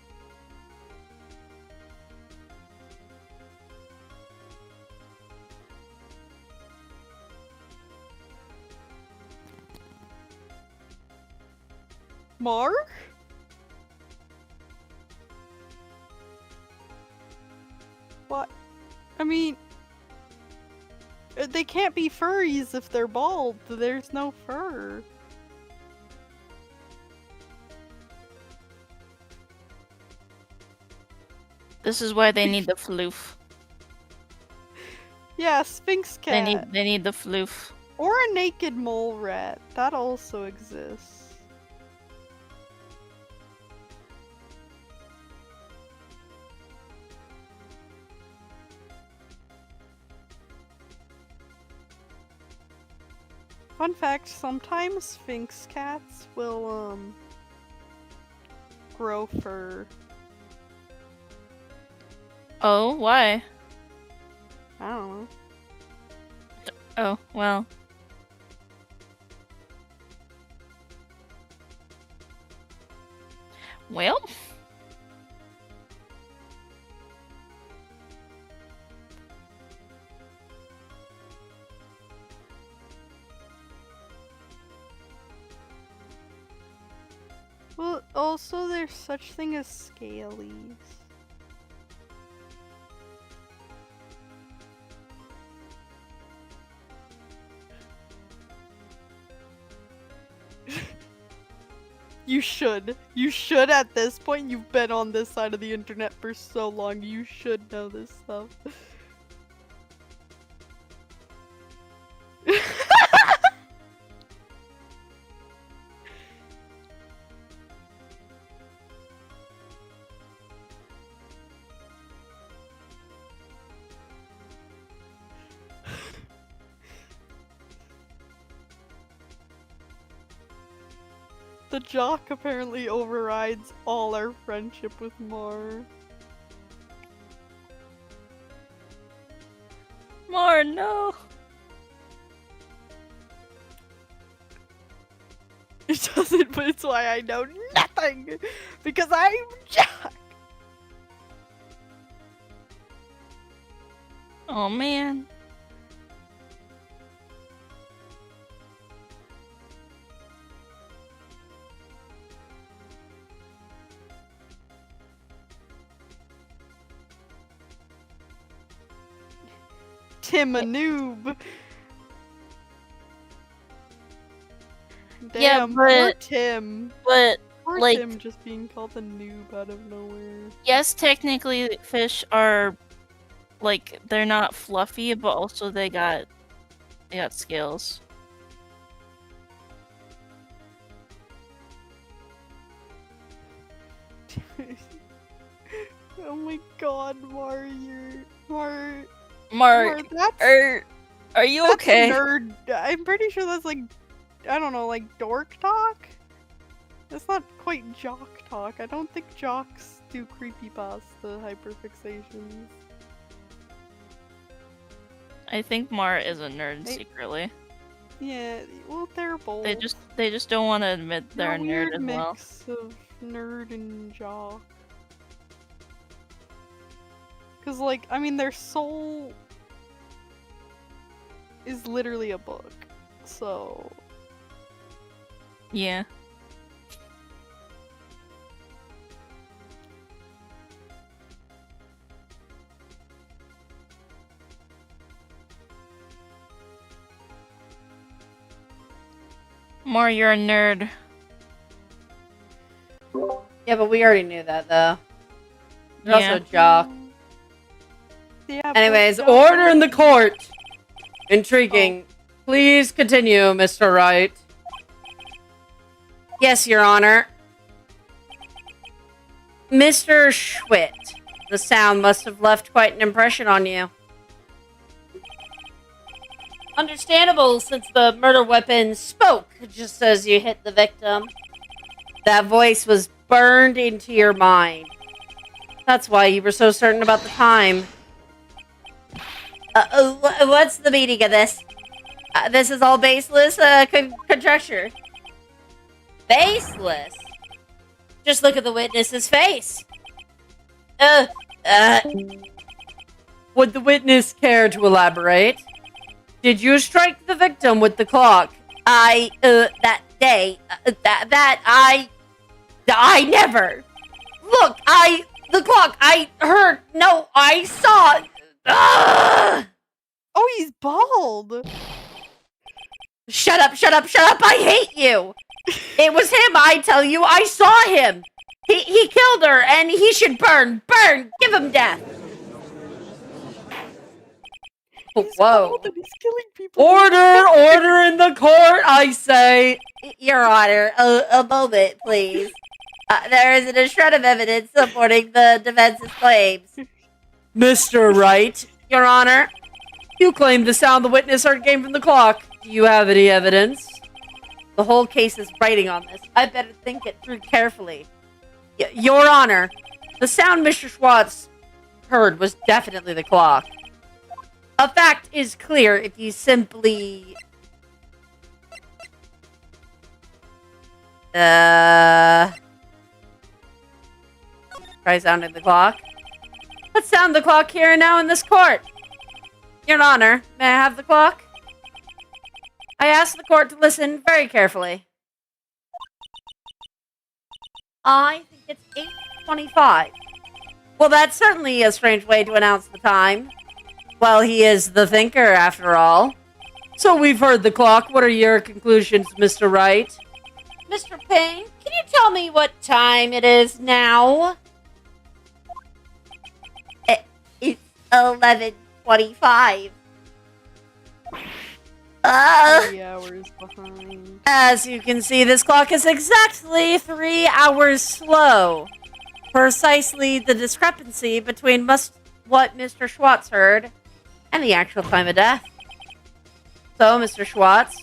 Mark? What? I mean, they can't be furries if they're bald. There's no fur. This is why they need the floof. Yeah, Sphinx cat. They need the floof. Or a naked mole rat. That also exists. Fun fact, sometimes Sphinx cats will, grow fur. Oh, why? I don't know. Oh, well. Well? Well, also there's such thing as scalies. You should. You should at this point. You've been on this side of the internet for so long. You should know this stuff. The jock apparently overrides all our friendship with Mar. More, no. It doesn't, but it's why I know nothing! Because I'm Jock! Oh, man. Tim a noob! Yeah, Damn, poor but- Tim. But, Poor like- Tim just being called a noob out of nowhere. yes, technically fish are, like, they're not fluffy, but also they got scales. Oh my god, Mar, Mar, Mark, that's are you that's okay? nerd. I'm pretty sure that's like, I don't know, like dork talk? That's not quite jock talk. I don't think jocks do creepypasta hyperfixations. I think Mar is a nerd Hey. secretly. Yeah, well, they're both. They just don't want to admit they're a weird nerd as well. mix of nerd and jock. Cause like, I mean, their soul is literally a book, so Yeah. Mar, you're a nerd. Yeah, but we already knew that, though. You're Yeah. also a jock. yeah. both Anyways, jock order in the and- court. Intriguing. Please continue, Mr. Wright. Yes, Your Honor. Mr. Schwitt, the sound must have left quite an impression on you. understandable since the murder weapon spoke just as you hit the victim. That voice was burned into your mind. That's why you were so certain about the time. What's the meaning of this? This is all baseless conjecture. Baseless? Just look at the witness's face. Would the witness care to elaborate? Did you strike the victim with the clock? That day, I never. Look, the clock, I heard, no, I saw. Oh, he's bald. Shut up, I hate you. It was him, I tell you, I saw him. He killed her, and he should burn, give him death. He's Whoa. bald and he's killing people. Order in the court, I say. Your Honor, a moment, please. There isn't a shred of evidence supporting the defense's claims. Mr. Wright, Your Honor, you claim the sound the witness heard came from the clock. Do you have any evidence? The whole case is writing on this. I better think it through carefully. Your Honor, the sound Mr. Schwartz heard was definitely the clock. A fact is clear if you simply... Try sounding the clock. Let's sound the clock here and now in this court. Your Honor, may I have the clock? I ask the court to listen very carefully. I think it's 8:25. Well, that's certainly a strange way to announce the time. Well, he is the thinker, after all. So we've heard the clock. What are your conclusions, Mr. Wright? Mr. Payne, can you tell me what time it is now? It's 11:25. 3 hours behind. As you can see, this clock is exactly 3 hours slow. Precisely the discrepancy between what Mr. Schwartz heard and the actual time of death. So, Mr. Schwartz,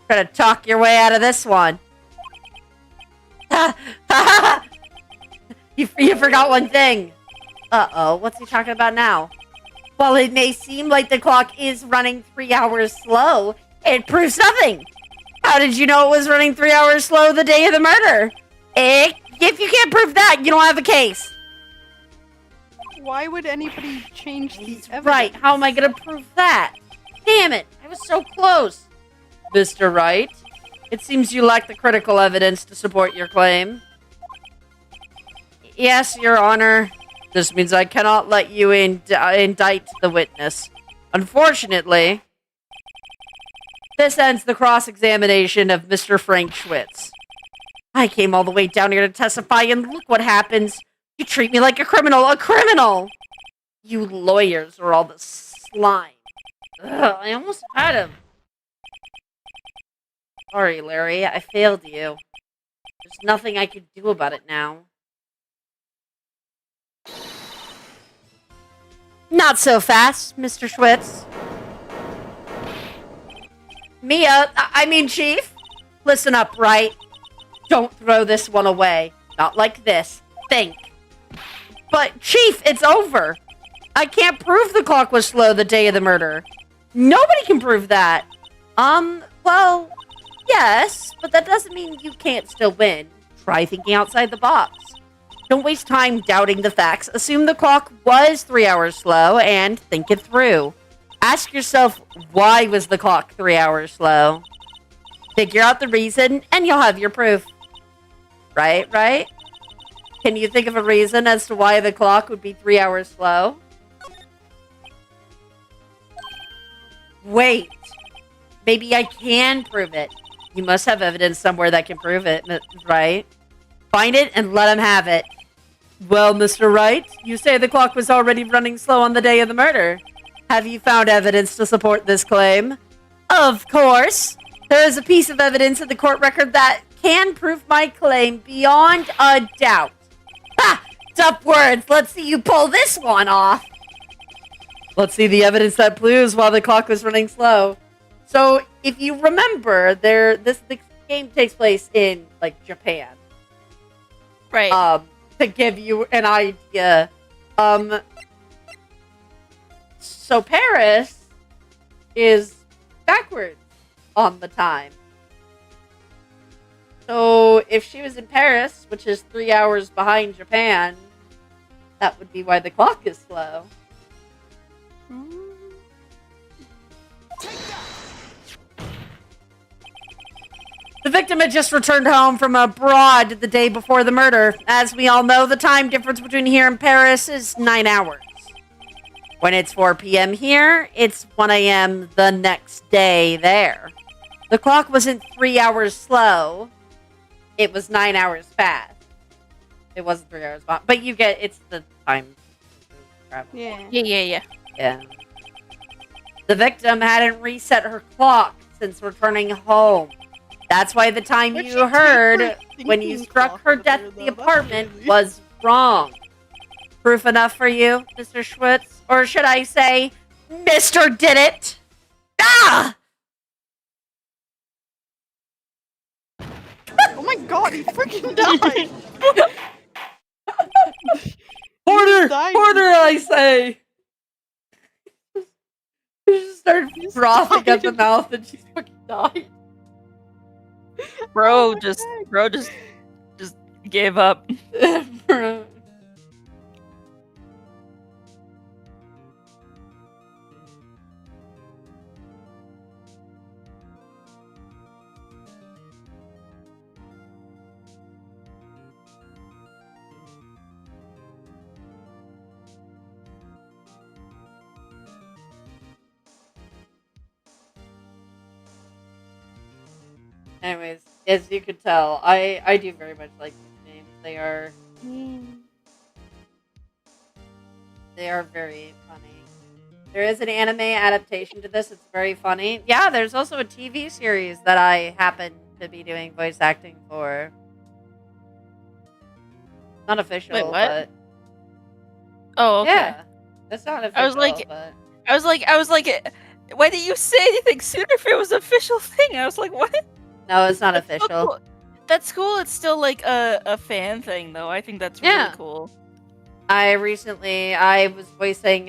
try to talk your way out of this one. You forgot one thing. Uh-oh, what's he talking about now? While it may seem like the clock is running 3 hours slow, it proves nothing. How did you know it was running 3 hours slow the day of the murder? If you can't prove that, you don't have a case. Why would anybody change the He's evidence? right. How am I going to prove that? Damn it. I was so close. Mr. Wright, it seems you lack the critical evidence to support your claim. Yes, Your Honor. This means I cannot let you indict the witness. Unfortunately, this ends the cross-examination of Mr. Frank Schwitz. I came all the way down here to testify, and look what happens. You treat me like a criminal. A criminal! You lawyers are all the slime. Ugh, I almost had him. Sorry, Larry. I failed you. There's nothing I could do about it now. Not so fast, Mr. Schwitz. Chief. Listen up, Wright. Don't throw this one away. Not like this. Think. But, Chief, it's over. I can't prove the clock was slow the day of the murder. Nobody can prove that. Well, yes, but that doesn't mean you can't still win. Try thinking outside the box. Don't waste time doubting the facts. Assume the clock was 3 hours slow and think it through. Ask yourself, why was the clock 3 hours slow? Figure out the reason and you'll have your proof. Right? Can you think of a reason as to why the clock would be 3 hours slow? Wait. Maybe I can prove it. You must have evidence somewhere that can prove it, right? Find it and let him have it. Well, Mr. Wright, you say the clock was already running slow on the day of the murder. Have you found evidence to support this claim? Of course. There is a piece of evidence in the court record that can prove my claim beyond a doubt. Ha! Tough words. Let's see you pull this one off. Let's see the evidence that proves while the clock was running slow. So, if you remember, the game takes place in like Japan. Right. To give you an idea, so Paris is backwards on the time. So, if she was in Paris, which is 3 hours behind Japan, that would be why the clock is slow. The victim had just returned home from abroad the day before the murder. As we all know, the time difference between here and Paris is 9 hours. When it's 4 p.m. here, it's 1 a.m. the next day there. The clock wasn't 3 hours slow. It was 9 hours fast. It wasn't 3 hours fast. But you get, it's the time. Yeah. Yeah. The victim hadn't reset her clock since returning home. That's why the time Where'd you she take heard her when you thinking struck clock her with death her, at the though? That's apartment crazy. was wrong. Proof enough for you, Mr. Schwitz? Or should I say, Mr. Did It? Ah! Oh my god, he freaking died! Porter! died. Porter, I say! She just started He just frothing at died. the mouth and she fucking died. Bro Oh my just God. gave up. Anyways, as you could tell, I do very much like these games. They are very funny. There is an anime adaptation to this. It's very funny. Yeah, there's also a TV series that I happen to be doing voice acting for. Not official, Wait, what? but Oh, okay. yeah, that's not official. I was like- but I was like, why didn't you say anything sooner if it was an official thing? I was like, what? no, it's not That's so official. cool. That's cool. It's still like a fan thing, though. I think that's Yeah. really cool. I was voicing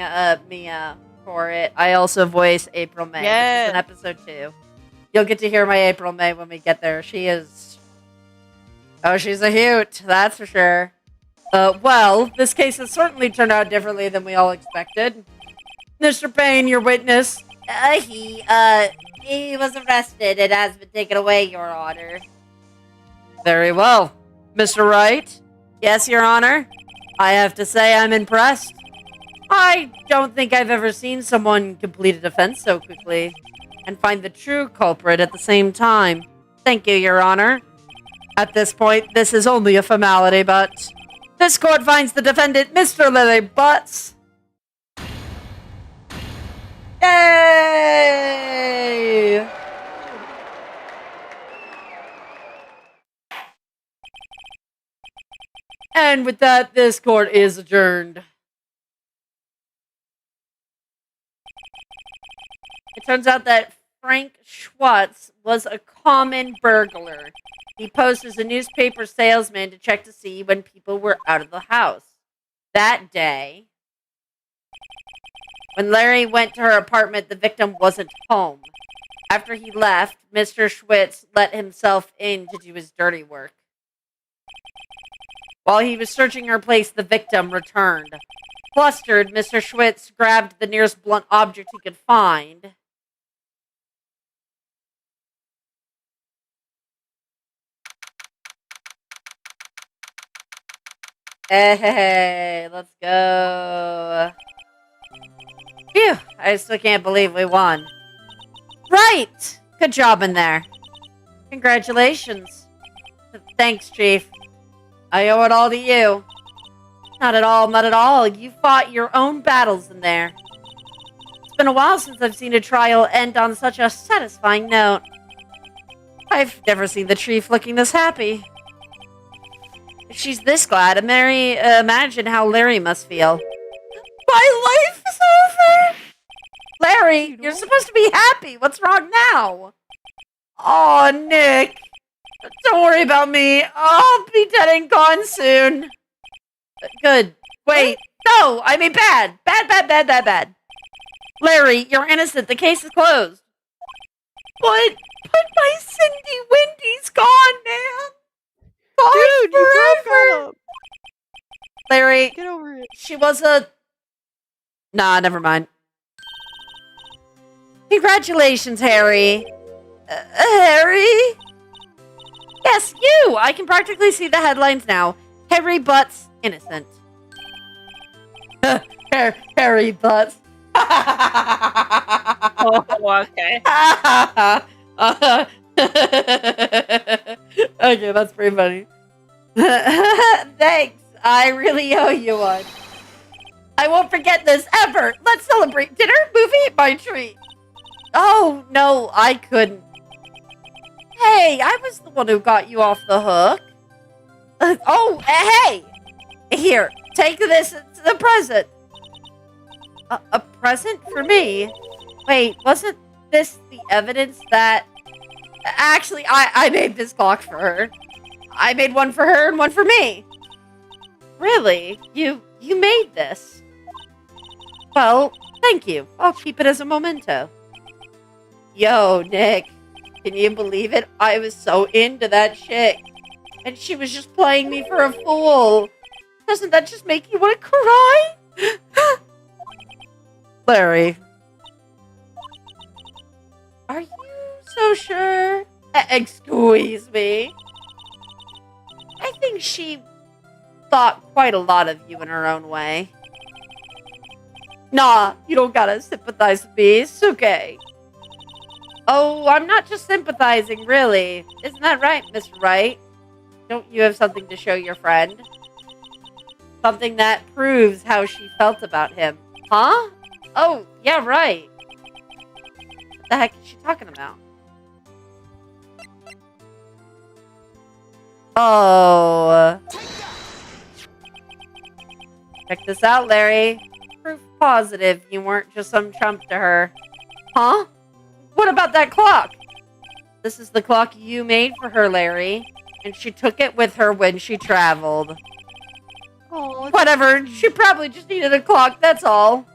Mia for it. I also voice April May. This is in Yeah. episode 2. You'll get to hear my April May when we get there. She's a hoot, that's for sure. Well, this case has certainly turned out differently than we all expected. Mr. Payne, your witness. He was arrested and has been taken away, Your Honor. Very well. Mr. Wright? Yes, Your Honor? I have to say I'm impressed. I don't think I've ever seen someone complete a defense so quickly and find the true culprit at the same time. Thank you, Your Honor. At this point, this is only a formality, but this court finds the defendant, Mr. Lily Butts. Yay! And with that, this court is adjourned. It turns out that Frank Schwartz was a common burglar. He posed as a newspaper salesman to check to see when people were out of the house. That day, when Larry went to her apartment, the victim wasn't home. After he left, Mr. Schwitz let himself in to do his dirty work. While he was searching her place, the victim returned. Flustered, Mr. Schwitz grabbed the nearest blunt object he could find. Hey, let's go. Phew, I still can't believe we won. Right! Good job in there. Congratulations. Thanks, Chief. I owe it all to you. Not at all, not at all. You fought your own battles in there. It's been a while since I've seen a trial end on such a satisfying note. I've never seen the Chief looking this happy. If she's this glad, imagine how Larry must feel. My life is over! Larry, you're supposed to be happy. What's wrong now? Oh, Nick. Don't worry about me. I'll be dead and gone soon. Good. Wait. No, I mean bad. Bad. Larry, you're innocent. The case is closed. What? But my Cindy Wendy's gone, man. Gone Dude, you broke forever. up. Larry, Get over it. she was a... Nah, never mind. Congratulations, Harry. Harry? Yes, you! I can practically see the headlines now. Harry Butts, innocent. Harry Butts. Oh, okay. Okay, that's pretty funny. Thanks. I really owe you one. I won't forget this ever. Let's celebrate dinner, movie, my treat. Oh, no, I couldn't. Hey, I was the one who got you off the hook. Oh, hey! Here, take this. It's a present. A present for me? Wait, wasn't this the evidence that... Actually, I made this clock for her. I made one for her and one for me. Really? You made this? Well, thank you. I'll keep it as a memento. Yo, Nick. Can you believe it? I was so into that chick. And she was just playing me for a fool. Doesn't that just make you want to cry? Larry. Are you so sure? Excuse me. I think she thought quite a lot of you in her own way. Nah, you don't gotta sympathize with me. It's okay. Oh, I'm not just sympathizing, really. Isn't that right, Miss Wright? Don't you have something to show your friend? Something that proves how she felt about him. Huh? Oh, yeah, right. What the heck is she talking about? Oh. Check this out, Larry. Proof positive you weren't just some chump to her. Huh? What about that clock? This is the clock you made for her, Larry. And she took it with her when she traveled. Oh, Whatever, she probably just needed a clock, that's all.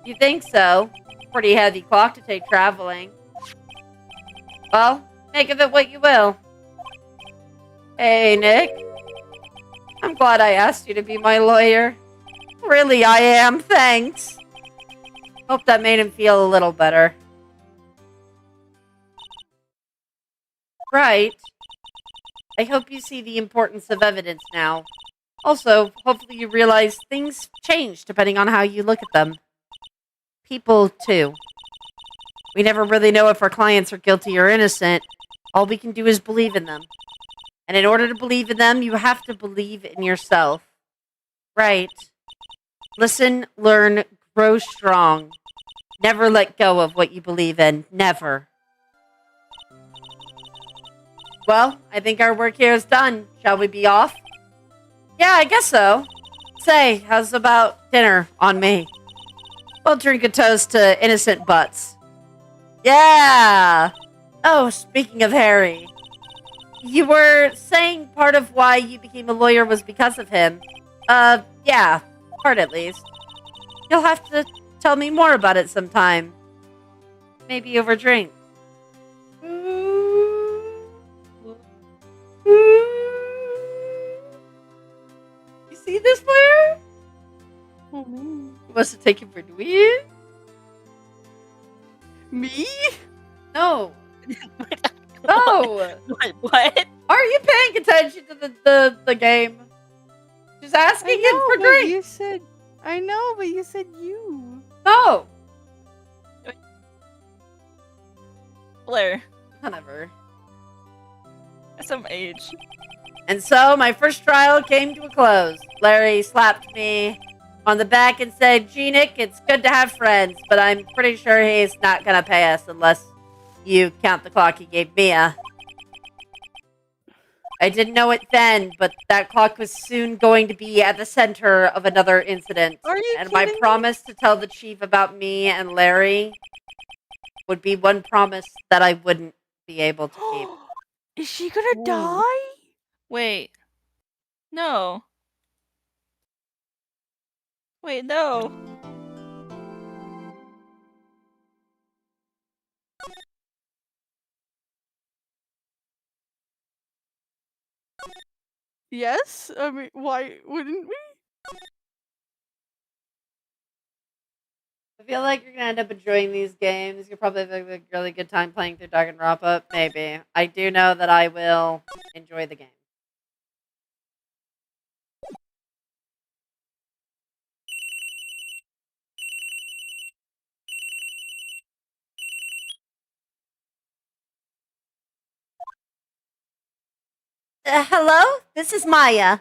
You think so? Pretty heavy clock to take traveling. Well, make of it what you will. Hey, Nick. I'm glad I asked you to be my lawyer. Really, I am, thanks. Hope that made him feel a little better. Right. I hope you see the importance of evidence now. Also, hopefully you realize things change depending on how you look at them. People, too. We never really know if our clients are guilty or innocent. All we can do is believe in them. And in order to believe in them, you have to believe in yourself. Right. Listen, learn, grow strong. Never let go of what you believe in. Never. Well, I think our work here is done. Shall we be off? Yeah, I guess so. Say, how's about dinner on me? We'll drink a toast to innocent butts. Yeah! Oh, speaking of Harry. You were saying part of why you became a lawyer was because of him. Yeah. Part at least. You'll have to tell me more about it sometime. Maybe over drinks. You see this player? oh man. You must have taken for dweeb? Me? No. No. What? Are you paying attention to the game? Just asking him for but drinks. you said. I know, but you said you. No. Blair, Whatever. at some age. And so my first trial came to a close. Larry slapped me on the back and said, "Gee, Nick, it's good to have friends, but I'm pretty sure he's not gonna pay us unless you count the clock he gave Mia." I didn't know it then, but that clock was soon going to be at the center of another incident. Are you And my kidding me? promise to tell the chief about me and Larry would be one promise that I wouldn't be able to keep. Is she gonna Ooh. die? Wait. No. Wait, no. Yes? I mean, why wouldn't we? I feel like you're gonna end up enjoying these games. You'll probably have a really good time playing through Danganronpa. Maybe. I do know that I will enjoy the game. Hello? This is Maya.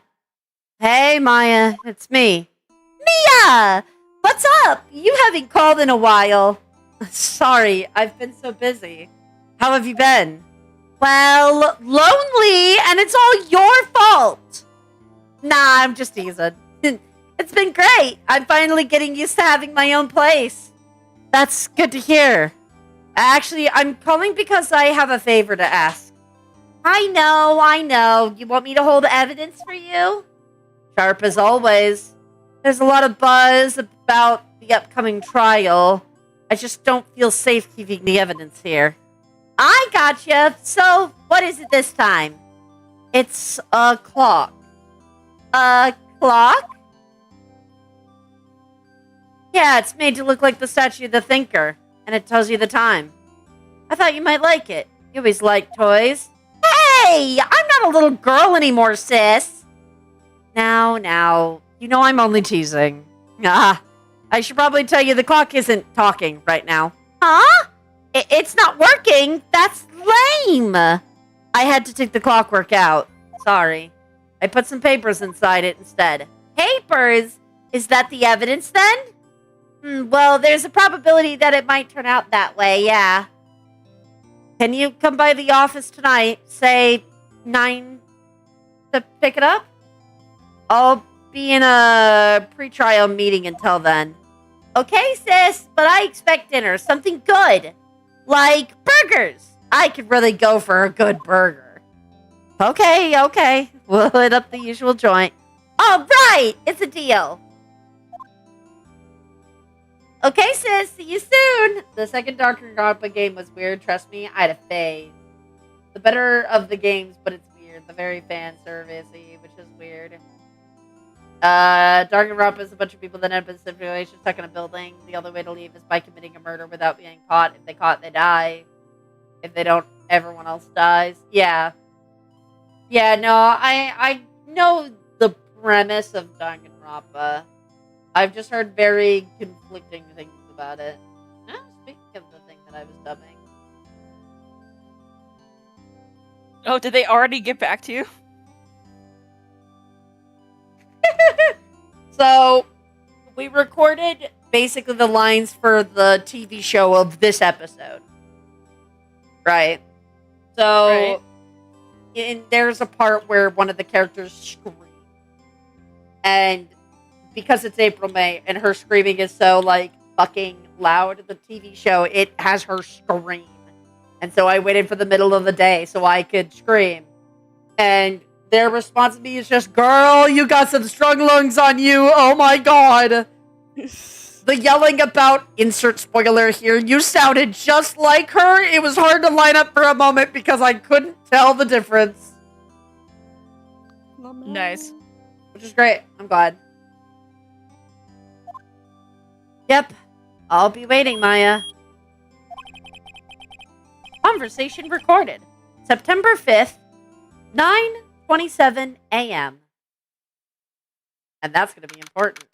Hey, Maya, it's me. Mia! What's up? You haven't called in a while. Sorry, I've been so busy. How have you been? Well, lonely, and it's all your fault. Nah, I'm just teasing. It's been great. I'm finally getting used to having my own place. That's good to hear. Actually, I'm calling because I have a favor to ask. I know. You want me to hold evidence for you? Sharp as always. There's a lot of buzz about the upcoming trial. I just don't feel safe keeping the evidence here. I gotcha. So, what is it this time? It's a clock. A clock? Yeah, it's made to look like the statue of the Thinker, and it tells you the time. I thought you might like it. You always like toys. Hey, I'm not a little girl anymore, sis. Now, you know I'm only teasing. Ah, I should probably tell you the clock isn't talking right now. Huh? It's not working. That's lame. I had to take the clockwork out. Sorry. I put some papers inside it instead. Papers? Is that the evidence then? Well, there's a probability that it might turn out that way, yeah. Can you come by the office tonight, say 9 to pick it up? I'll be in a pre-trial meeting until then. Okay, sis, but I expect dinner. Something good. Like burgers. I could really go for a good burger. Okay. We'll hit up the usual joint. All right, it's a deal. Okay, sis, see you soon. The second Danganronpa game was weird, trust me, I had a phase. The better of the games, but it's weird. The very fan service-y, which is weird. Danganronpa is a bunch of people that end up in a situation stuck in a building. The only way to leave is by committing a murder without being caught. If they caught, they die. If they don't, everyone else dies. Yeah, no, I know the premise of Danganronpa. I've just heard very conflicting things about it. Now, speaking of the thing that I was dubbing. Oh, did they already get back to you? So, we recorded basically the lines for the TV show of this episode. Right? So, there's a part where one of the characters screams. And because it's April May and her screaming is so, like, fucking loud, the TV show, it has her scream. And so I waited for the middle of the day so I could scream. And their response to me is just, girl, you got some strong lungs on you. Oh my god. The yelling about, insert spoiler here, you sounded just like her. It was hard to line up for a moment because I couldn't tell the difference. Nice. Which is great. I'm glad. Yep. I'll be waiting, Maya. Conversation recorded. September 5th, 9:27 a.m. And that's going to be important.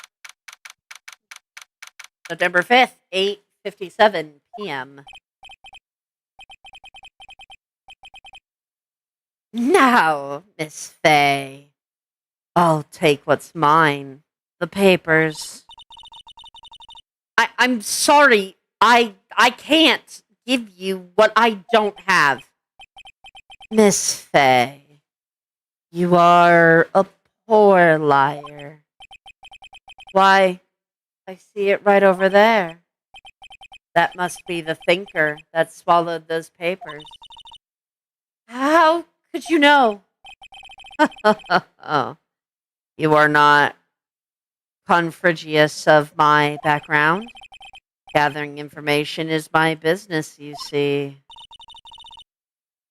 September 5th, 8:57 p.m. Now, Miss Faye, I'll take what's mine. The papers. I'm sorry. I can't give you what I don't have. Miss Faye, you are a poor liar. Why, I see it right over there. That must be the thinker that swallowed those papers. How could you know? Oh, you are not confrigious of my background. Gathering information is my business, you see.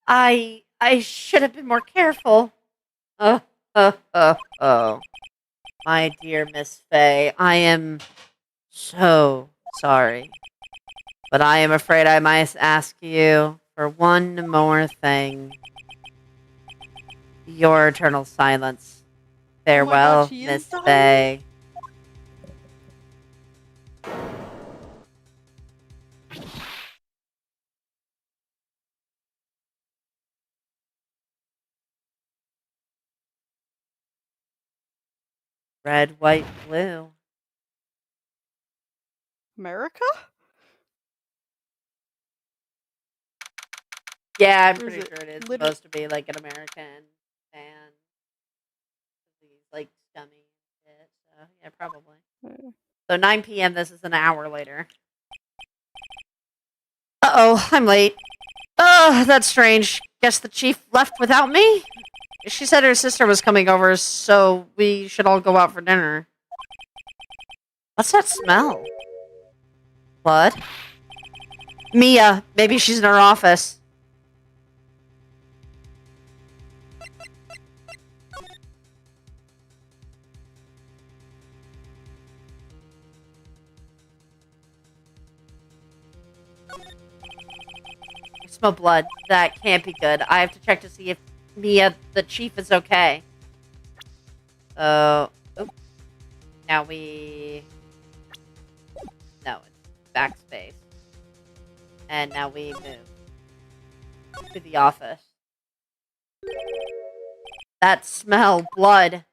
I should have been more careful. Oh. My dear Miss Fay, I am so sorry. But I am afraid I must ask you for one more thing. Your eternal silence. Farewell, she is Miss dying? Fay. Red, white, blue. America? Yeah, I'm Or is pretty it sure it is lit- supposed to be like an American fan. He's like scummy and shit, so yeah, probably. So 9 p.m. This is an hour later. Uh-oh, I'm late. Oh, that's strange. Guess the chief left without me? She said her sister was coming over, so we should all go out for dinner. What's that smell? Blood? Mia, maybe she's in her office. I smell blood. That can't be good. I have to check to see if Mia, the chief, is okay. So, now we... No, it's backspace. And now we move to the office. That smell, blood.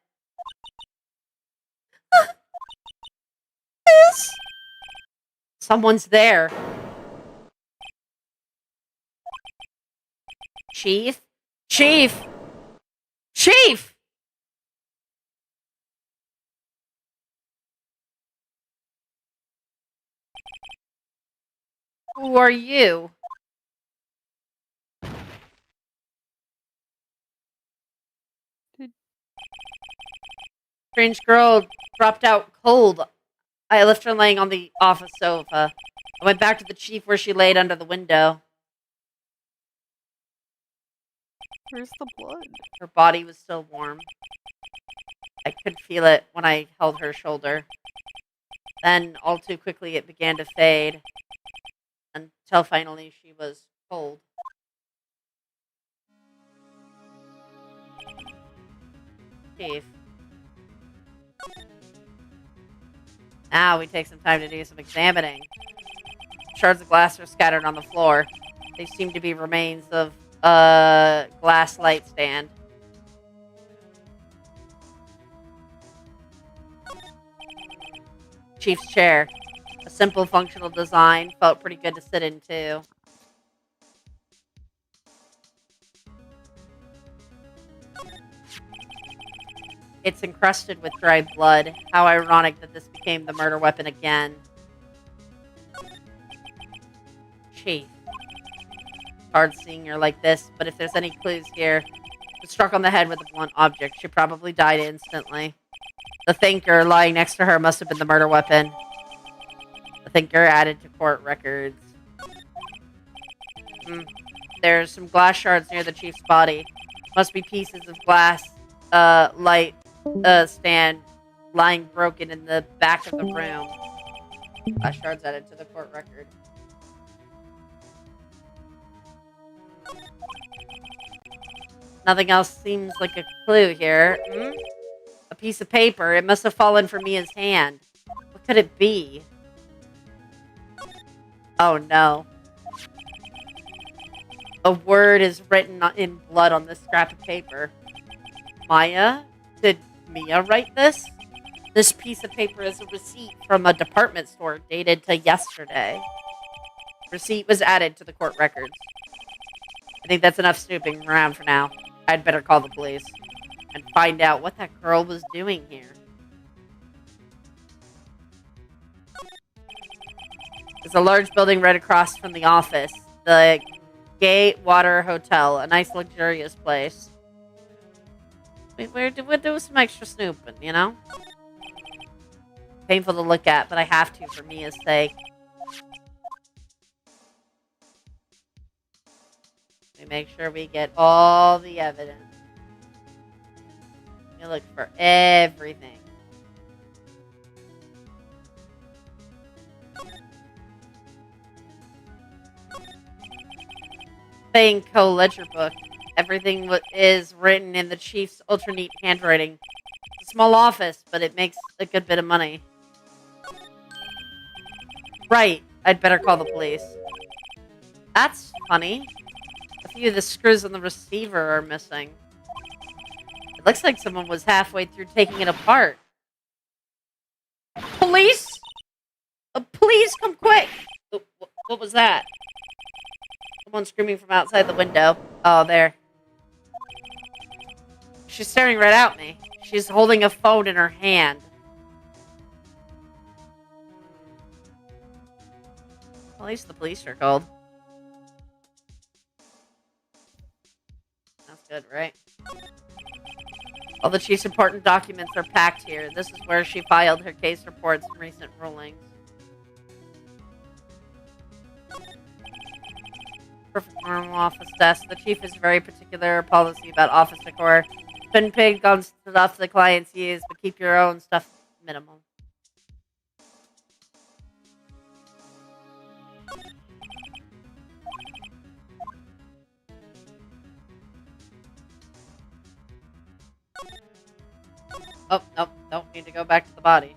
Someone's there. Chief? Chief! Chief! Who are you? Strange girl dropped out cold. I left her laying on the office sofa. I went back to the chief where she laid under the window. Where's the blood? Her body was still warm. I could feel it when I held her shoulder. Then, all too quickly, it began to fade. Until finally she was cold. Chief. Now we take some time to do some examining. Shards of glass are scattered on the floor. They seem to be remains of a glass light stand. Chief's chair. A simple functional design. Felt pretty good to sit in too. It's encrusted with dried blood. How ironic that this became the murder weapon again. Chief. Hard seeing her like this, but if there's any clues here, was struck on the head with a blunt object. She probably died instantly. The thinker lying next to her must have been the murder weapon. The thinker added to court records. There's some glass shards near the chief's body. Must be pieces of glass light stand lying broken in the back of the room. Glass shards added to the court record. Nothing else seems like a clue here. A piece of paper. It must have fallen from Mia's hand. What could it be? Oh no. A word is written in blood on this scrap of paper. Maya? Did Mia write this? This piece of paper is a receipt from a department store dated to yesterday. Receipt was added to the court records. I think that's enough snooping around for now. I'd better call the police and find out what that girl was doing here. There's a large building right across from the office. The Gatewater Hotel, a nice luxurious place. We'll do some extra snooping, you know? Painful to look at, but I have to for Mia's sake. We make sure we get all the evidence. We look for everything. Banco ledger book. Everything is written in the chief's ultra neat handwriting. It's a small office, but it makes a good bit of money. Right, I'd better call the police. That's funny. A few of the screws on the receiver are missing. It looks like someone was halfway through taking it apart. Police? Please come quick! What was that? Someone screaming from outside the window. Oh, there. She's staring right at me. She's holding a phone in her hand. At least the police are called. That's good, right? All the chief's important documents are packed here. This is where she filed her case reports and recent rulings. Perfect normal office desk. The chief is very particular policy about office decor. Been paid on stuff the clients use, but keep your own stuff minimal. Oh, nope, don't need to go back to the body.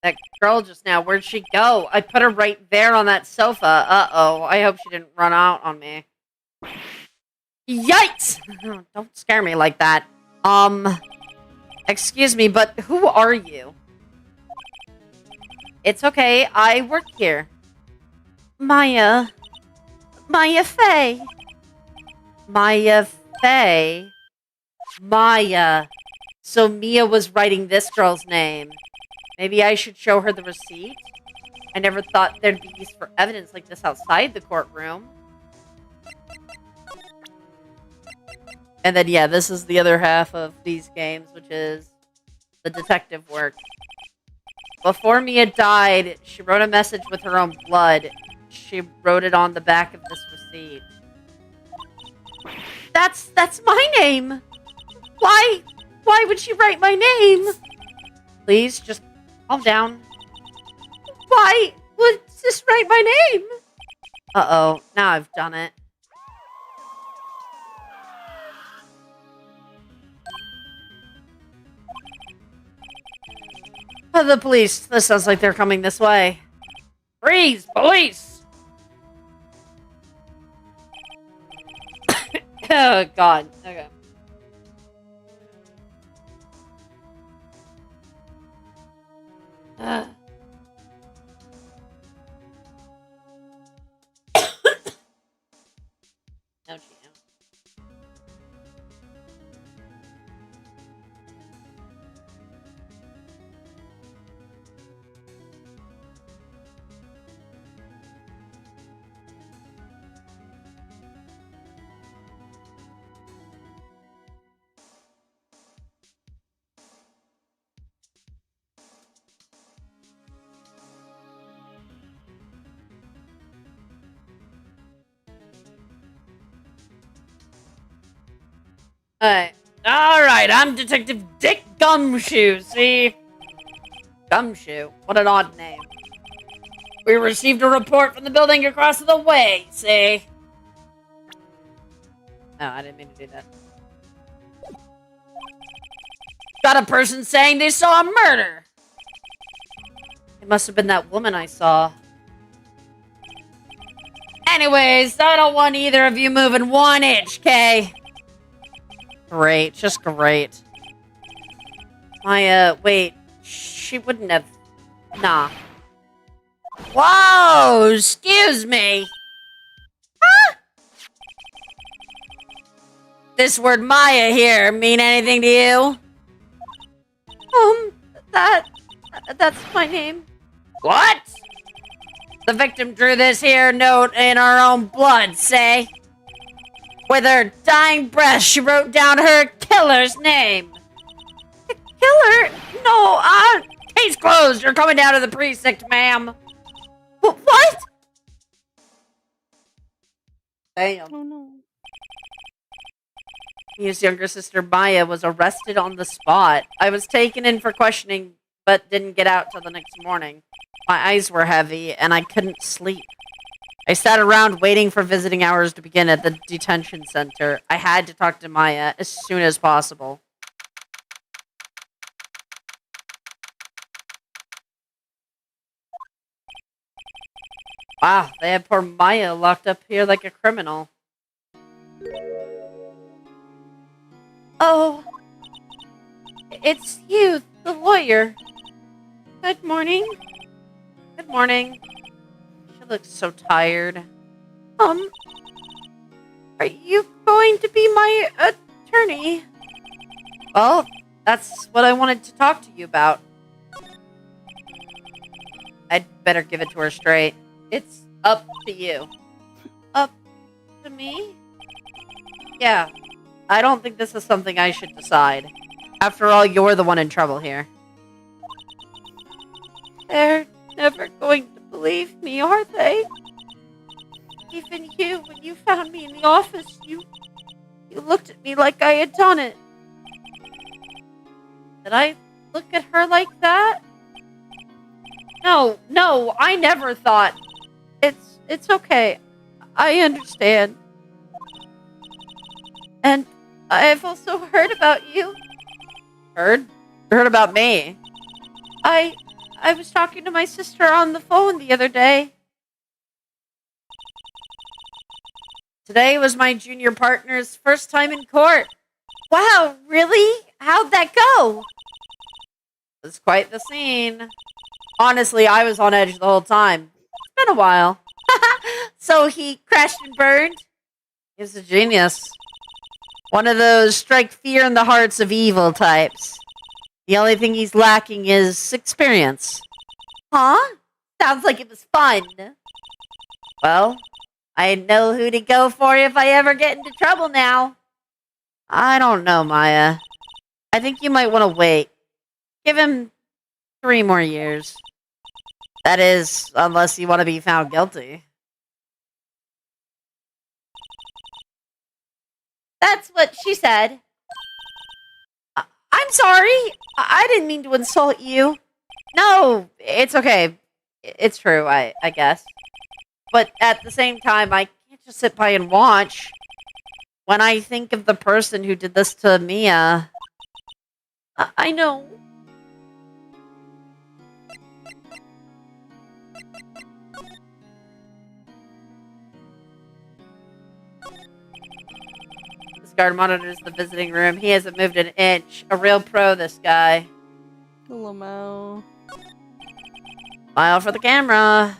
That girl just now, where'd she go? I put her right there on that sofa. Uh-oh, I hope she didn't run out on me. Yikes! Don't scare me like that. Excuse me, but who are you? It's okay, I work here. Maya Fey. Maya Fey? Maya. So Mia was writing this girl's name. Maybe I should show her the receipt? I never thought there'd be use for evidence like this outside the courtroom. And then, yeah, this is the other half of these games, which is the detective work. Before Mia died, she wrote a message with her own blood. She wrote it on the back of this receipt. That's my name! Why would she write my name? Please, just calm down. Why would this write my name? Uh-oh, now I've done it. The police. This sounds like they're coming this way. Freeze! Police! Oh, God. Okay. No, Gino. Alright, I'm Detective Dick Gumshoe, see? Gumshoe? What an odd name. We received a report from the building across the way, see? No, I didn't mean to do that. Got a person saying they saw a murder! It must have been that woman I saw. Anyways, I don't want either of you moving 1 inch, Kay? Great, just great. Wait, she wouldn't have... Nah. Whoa, excuse me! Huh? this word Maya here mean anything to you? That's my name. What? The victim drew this here note in her own blood, say? With her dying breath, she wrote down her killer's name. Killer? No, Case closed. You're coming down to the precinct, ma'am. what? Damn. Oh no. His younger sister Maya was arrested on the spot. I was taken in for questioning, but didn't get out till the next morning. My eyes were heavy, and I couldn't sleep. I sat around waiting for visiting hours to begin at the detention center. I had to talk to Maya as soon as possible. Wow, they had poor Maya locked up here like a criminal. Oh, it's you, the lawyer. Good morning. Good morning. She looks so tired. Are you going to be my attorney? Well, that's what I wanted to talk to you about. I'd better give it to her straight. It's up to you. Up to me? Yeah. I don't think this is something I should decide. After all, you're the one in trouble here. They're never going to believe me, are they? Even you, when you found me in the office, you looked at me like I had done it. Did I look at her like that? No, I never thought. It's okay. I understand. And I've also heard about you. Heard? Heard about me? I was talking to my sister on the phone the other day. Today was my junior partner's first time in court. Wow, really? How'd that go? It was quite the scene. Honestly, I was on edge the whole time. It's been a while. So he crashed and burned? He was a genius. One of those strike fear in the hearts of evil types. The only thing he's lacking is experience. Huh? Sounds like it was fun. Well, I know who to go for if I ever get into trouble now. I don't know, Maya. I think you might want to wait. Give him 3 more years. That is, unless you want to be found guilty. That's what she said. I'm sorry. I didn't mean to insult you. No, it's okay. It's true, I guess. But at the same time, I can't just sit by and watch. When I think of the person who did this to Mia... I know. This guard monitors the visiting room. He hasn't moved an inch. A real pro, this guy. Lamau. Smile for the camera.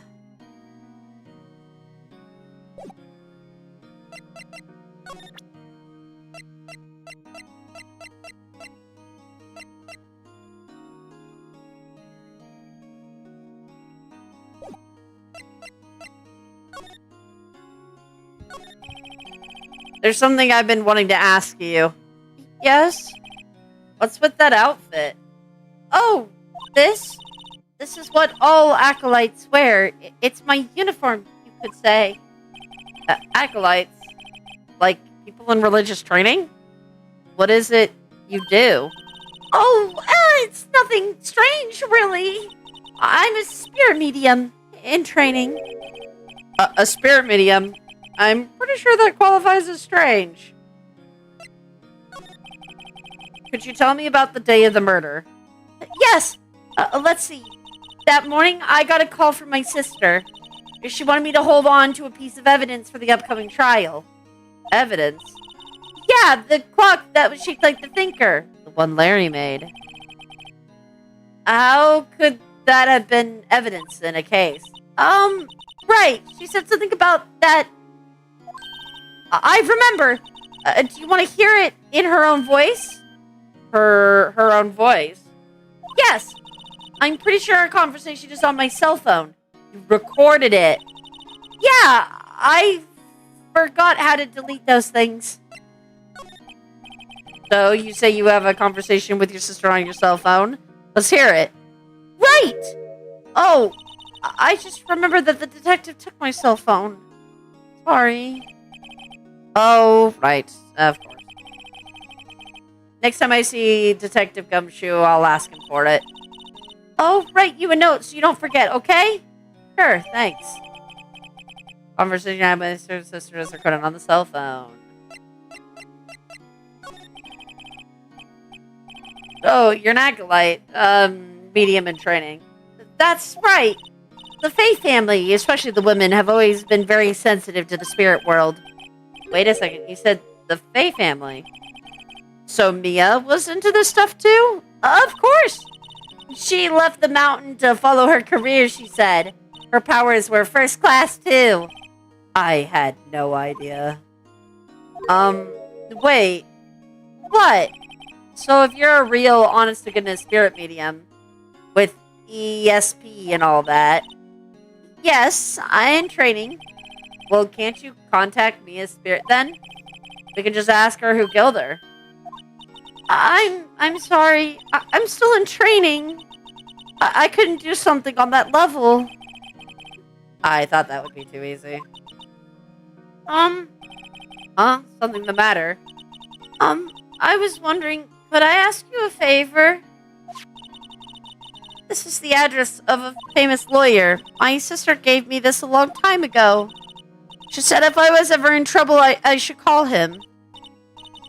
There's something I've been wanting to ask you. Yes? What's with that outfit? Oh, this? This is what all acolytes wear. It's my uniform, you could say. Acolytes? Like people in religious training? What is it you do? Oh, it's nothing strange, really. I'm a spirit medium in training. A spirit medium? I'm pretty sure that qualifies as strange. Could you tell me about the day of the murder? Yes. Let's see. That morning, I got a call from my sister. She wanted me to hold on to a piece of evidence for the upcoming trial. Evidence? Yeah, the clock that was shaped like the thinker. The one Larry made. How could that have been evidence in a case? Right. She said something about that. I remember. Do you want to hear it in her own voice? Her own voice? Yes. I'm pretty sure our conversation is on my cell phone. You recorded it. Yeah, I forgot how to delete those things. So, you say you have a conversation with your sister on your cell phone? Let's hear it. Right! Oh, I just remembered that the detective took my cell phone. Sorry. Oh, right. Of course. Next time I see Detective Gumshoe, I'll ask him for it. Oh, write you a note so you don't forget, okay? Sure, thanks. Conversation I had with my sister is recorded on the cell phone. Oh, you're an acolyte. Medium in training. That's right. The Fae family, especially the women, have always been very sensitive to the spirit world. Wait a second, you said the Fae family? So Mia was into this stuff too? Of course! She left the mountain to follow her career, she said. Her powers were first class too. I had no idea. Wait. What? So if you're a real, honest-to-goodness spirit medium, with ESP and all that, yes, I'm in training. Well, can't you contact me as spirit then? We can just ask her who killed her. I'm sorry. I'm still in training. I couldn't do something on that level. I thought that would be too easy. Something the matter? I was wondering, could I ask you a favor? This is the address of a famous lawyer. My sister gave me this a long time ago. She said if I was ever in trouble, I should call him.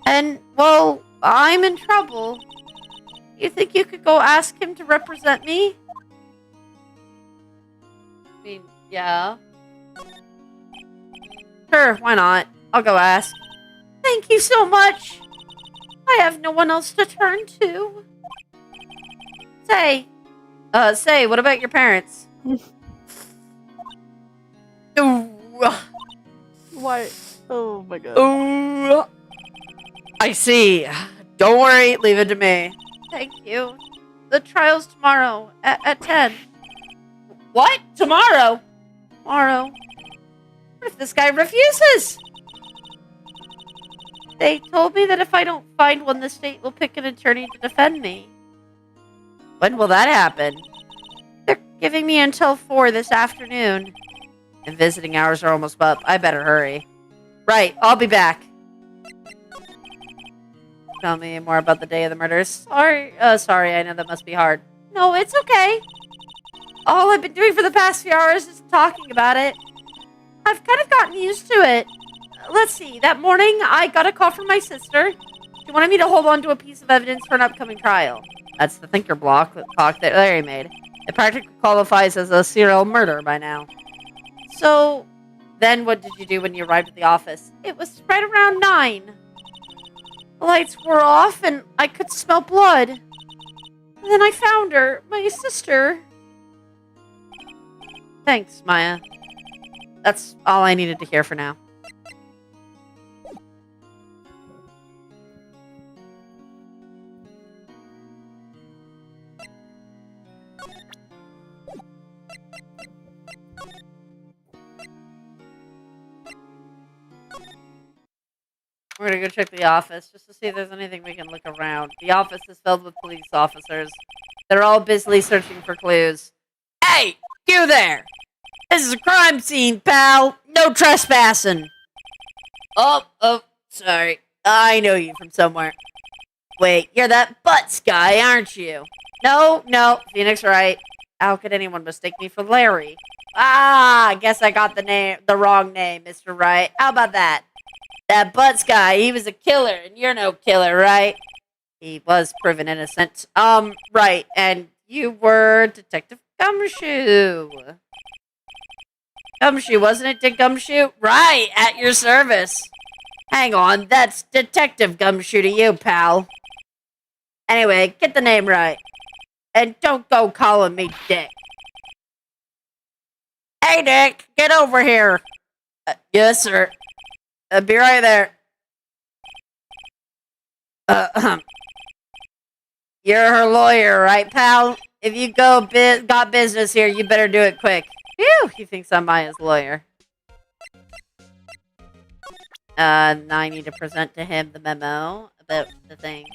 And, well, I'm in trouble. You think you could go ask him to represent me? I mean, yeah. Sure, why not? I'll go ask. Thank you so much. I have no one else to turn to. Say, what about your parents? Ooh. Why? Oh my god. Ooh. I see. Don't worry, leave it to me. Thank you. The trial's tomorrow at 10. What? Tomorrow? Tomorrow. What if this guy refuses? They told me that if I don't find one, the state will pick an attorney to defend me. When will that happen? They're giving me until 4 this afternoon. And visiting hours are almost up. I better hurry. Right, I'll be back. Tell me more about the day of the murders. Sorry, I know that must be hard. No, it's okay. All I've been doing for the past few hours is talking about it. I've kind of gotten used to it. Let's see, that morning I got a call from my sister. She wanted me to hold on to a piece of evidence for an upcoming trial. That's the thinker block that Larry made. It practically qualifies as a serial murder by now. So, then what did you do when you arrived at the office? It was right around 9. The lights were off and I could smell blood. And then I found her, my sister. Thanks, Maya. That's all I needed to hear for now. We're gonna go check the office just to see if there's anything we can look around. The office is filled with police officers. They're all busily searching for clues. Hey, you there! This is a crime scene, pal! No trespassing! Oh, sorry. I know you from somewhere. Wait, you're that Butts guy, aren't you? No, Phoenix Wright. How could anyone mistake me for Larry? I guess I got the wrong name, Mr. Wright. How about that? That Butts guy, he was a killer, and you're no killer, right? He was proven innocent. Right, and you were Detective Gumshoe. Gumshoe, wasn't it, Dick Gumshoe? Right, at your service. Hang on, that's Detective Gumshoe to you, pal. Anyway, get the name right. And don't go calling me Dick. Hey, Dick, get over here. Yes, sir. Be right there. You're her lawyer, right, pal? If you got business here, you better do it quick. Phew, he thinks I'm Maya's lawyer. Now I need to present to him the memo about the thing.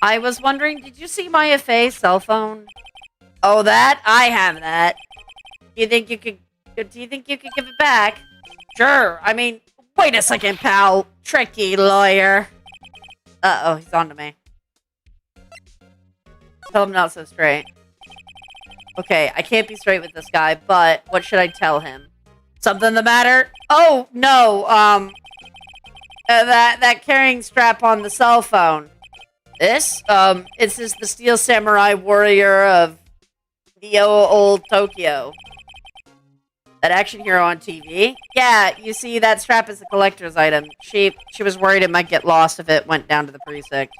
I was wondering, did you see Maya Faye's cell phone? Oh, that? I have that. Do you think you could give it back? Sure. I mean, wait a second, pal. Tricky lawyer. Uh-oh, he's on to me. Tell him not so straight. Okay, I can't be straight with this guy, but what should I tell him? Something the matter? Oh, no, that carrying strap on the cell phone. This? It's just the Steel Samurai Warrior of the old Tokyo. That action hero on TV? Yeah, you see, that strap is a collector's item. She was worried it might get lost if it went down to the precinct.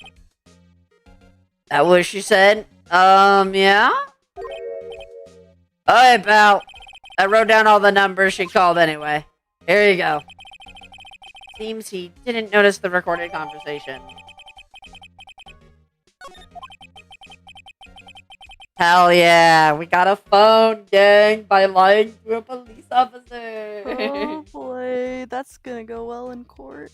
That what she said? Yeah? Alright, pal. I wrote down all the numbers she called anyway. Here you go. Seems he didn't notice the recorded conversation. Hell yeah, we got a phone, gang, by lying to a police officer. Oh boy, that's gonna go well in court.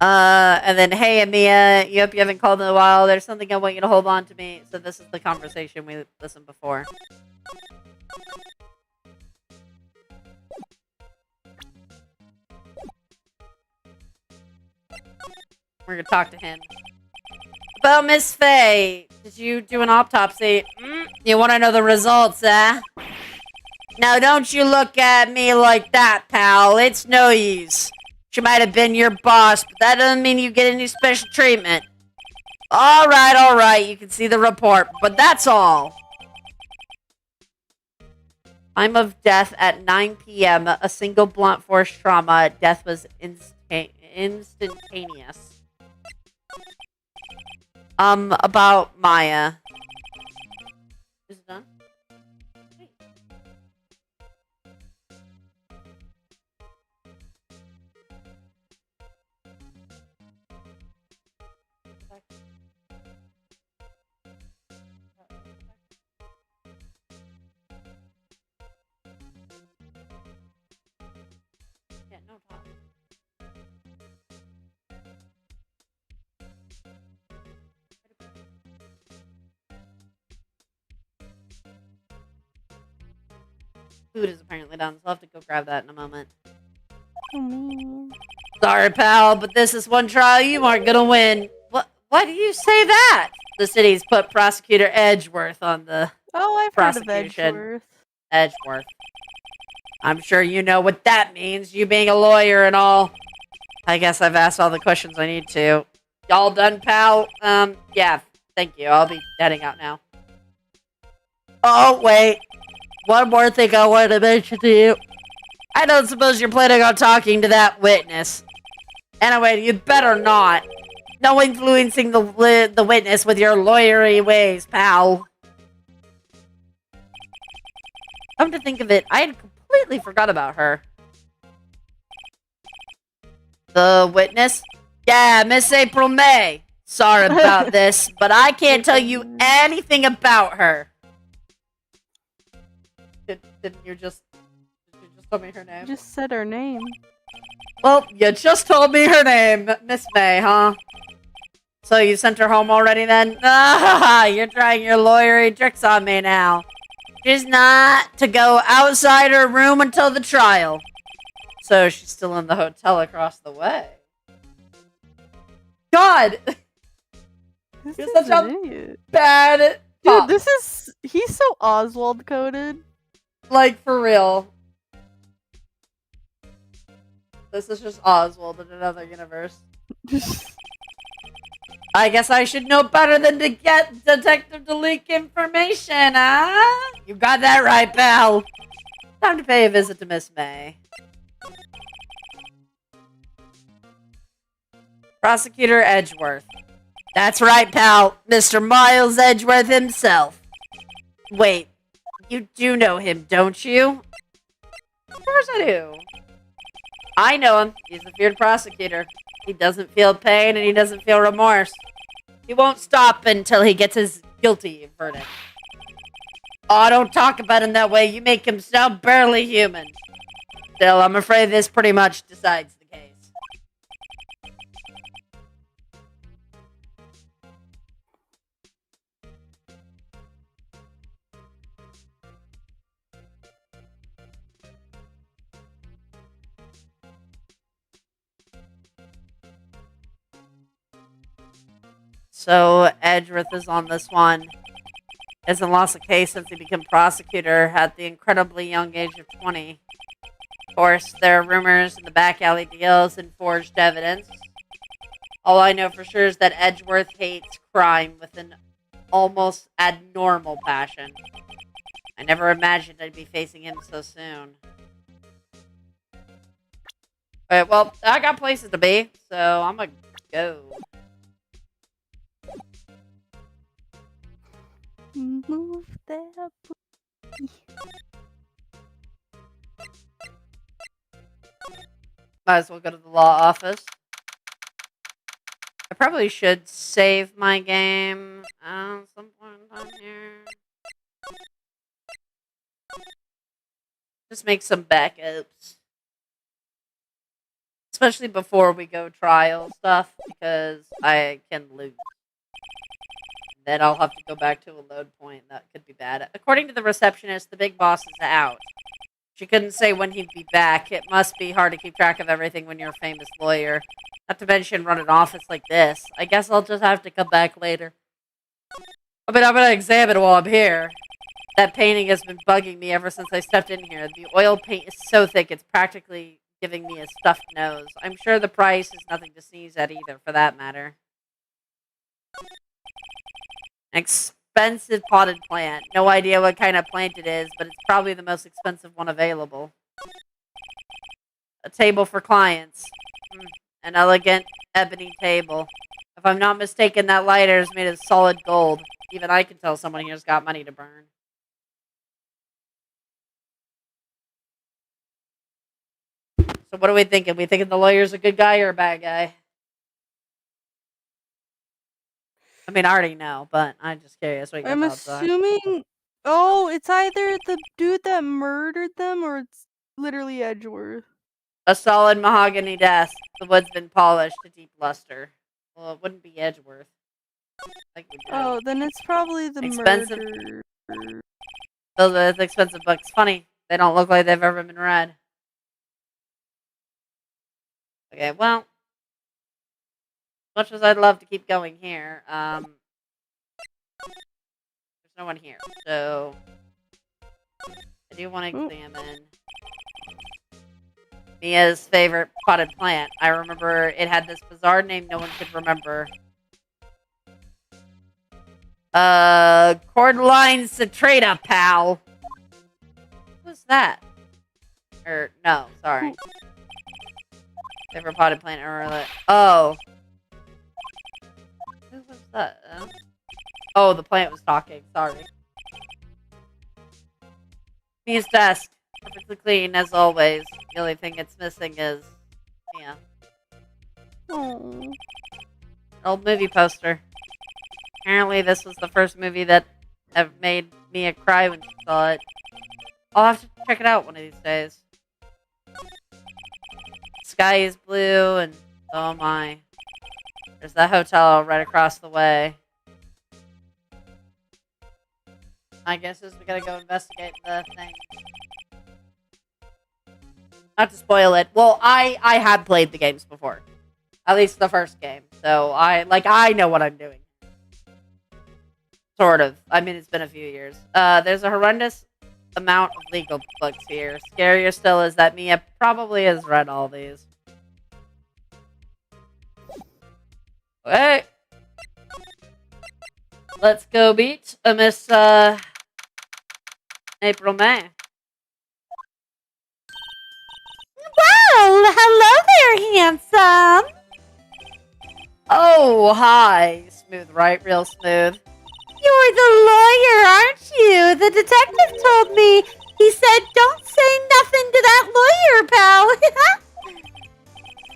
And then, hey, Amia, you hope you haven't called in a while. There's something I want you to hold on to me. So this is the conversation we listened before. We're gonna talk to him. About Miss Faye. Did you do an autopsy? You want to know the results, eh? Now, don't you look at me like that, pal. It's no use. She might have been your boss, but that doesn't mean you get any special treatment. All right. You can see the report, but that's all. Time of death at 9 p.m. A single blunt force trauma. Death was instantaneous. About Maya. Is it done? Yeah, no problem. Food is apparently done, so I'll have to go grab that in a moment. Oh man. Sorry, pal, but this is one trial you aren't gonna win. Why do you say that? The city's put Prosecutor Edgeworth on the Oh, I've heard of prosecution. Edgeworth. Edgeworth. I'm sure you know what that means, you being a lawyer and all. I guess I've asked all the questions I need to. Y'all done, pal? Yeah, thank you. I'll be heading out now. Oh, wait. One more thing I wanted to mention to you. I don't suppose you're planning on talking to that witness. Anyway, you'd better not. No influencing the witness with your lawyery ways, pal. Come to think of it, I had completely forgot about her. The witness? Yeah, Miss April May. Sorry about this, but I can't tell you anything about her. Didn't you just tell me her name? Just said her name. Well, you just told me her name, Miss May, huh? So you sent her home already then? Ah, you're trying your lawyery tricks on me now. She's not to go outside her room until the trial. So she's still in the hotel across the way. God! This You're is such a an idiot. Bad Dude, he's so Oswald coded. Like, for real. This is just Oswald in another universe. I guess I should know better than to get Detective to leak information, huh? You got that right, pal. Time to pay a visit to Miss May. Prosecutor Edgeworth. That's right, pal. Mr. Miles Edgeworth himself. Wait, you do know him, don't you? Of course I do. I know him. He's a feared prosecutor. He doesn't feel pain and he doesn't feel remorse. He won't stop until he gets his guilty verdict. Oh, don't talk about him that way. You make him sound barely human. Still, I'm afraid this pretty much decides the case. So, Edgeworth is on this one. Hasn't lost a case since he became prosecutor at the incredibly young age of 20. Of course, there are rumors in the back alley deals and forged evidence. All I know for sure is that Edgeworth hates crime with an almost abnormal passion. I never imagined I'd be facing him so soon. Alright, well, I got places to be, so I'm gonna go. Move that booty. Might as well go to the law office. I probably should save my game at some point in time here. Just make some backups. Especially before we go trial stuff, because I can lose. Then I'll have to go back to a load point. That could be bad. According to the receptionist, the big boss is out. She couldn't say when he'd be back. It must be hard to keep track of everything when you're a famous lawyer. Not to mention run an office like this. I guess I'll just have to come back later. I mean, I'm gonna examine while I'm here. That painting has been bugging me ever since I stepped in here. The oil paint is so thick it's practically giving me a stuffed nose. I'm sure the price is nothing to sneeze at either, for that matter. Expensive potted plant. No idea what kind of plant it is, but it's probably the most expensive one available. A table for clients. An elegant ebony table. If I'm not mistaken, that lighter is made of solid gold. Even I can tell someone here's got money to burn. So what are we thinking? We thinking the lawyer's a good guy or a bad guy? I mean, I already know, but I'm just curious what your I'm thoughts are. assuming. Oh, it's either the dude that murdered them or it's literally Edgeworth. A solid mahogany desk. The wood's been polished to deep luster. Well, it wouldn't be Edgeworth. Like we know. Oh, then it's probably the Expensive? murder. Those are the expensive books. Funny, they don't look like they've ever been read. Okay, well, as much as I'd love to keep going here, there's no one here, so I do want to examine Mia's favorite potted plant. I remember it had this bizarre name no one could remember. Cordyline citrata, pal. Who's that? No, sorry. Favorite potted plant earlier. Oh. Who was that? Oh, the plant was talking. Sorry. Mia's desk. Perfectly clean, as always. The only thing it's missing is... Mia. Oh. An old movie poster. Apparently this was the first movie that made Mia cry when she saw it. I'll have to check it out one of these days. Sky is blue, and oh am I. There's that hotel right across the way. I guess we gotta go investigate the thing. Not to spoil it. Well, I had played the games before. At least the first game. So I know what I'm doing. Sort of. I mean, it's been a few years. There's a horrendous amount of legal books here. Scarier still is that Mia probably has read all these. Okay. Let's go beat Miss April May. Well, hello there, handsome. Oh, hi. Smooth, right? Real smooth. You're the lawyer, aren't you? The detective told me. He said, don't say nothing to that lawyer, pal.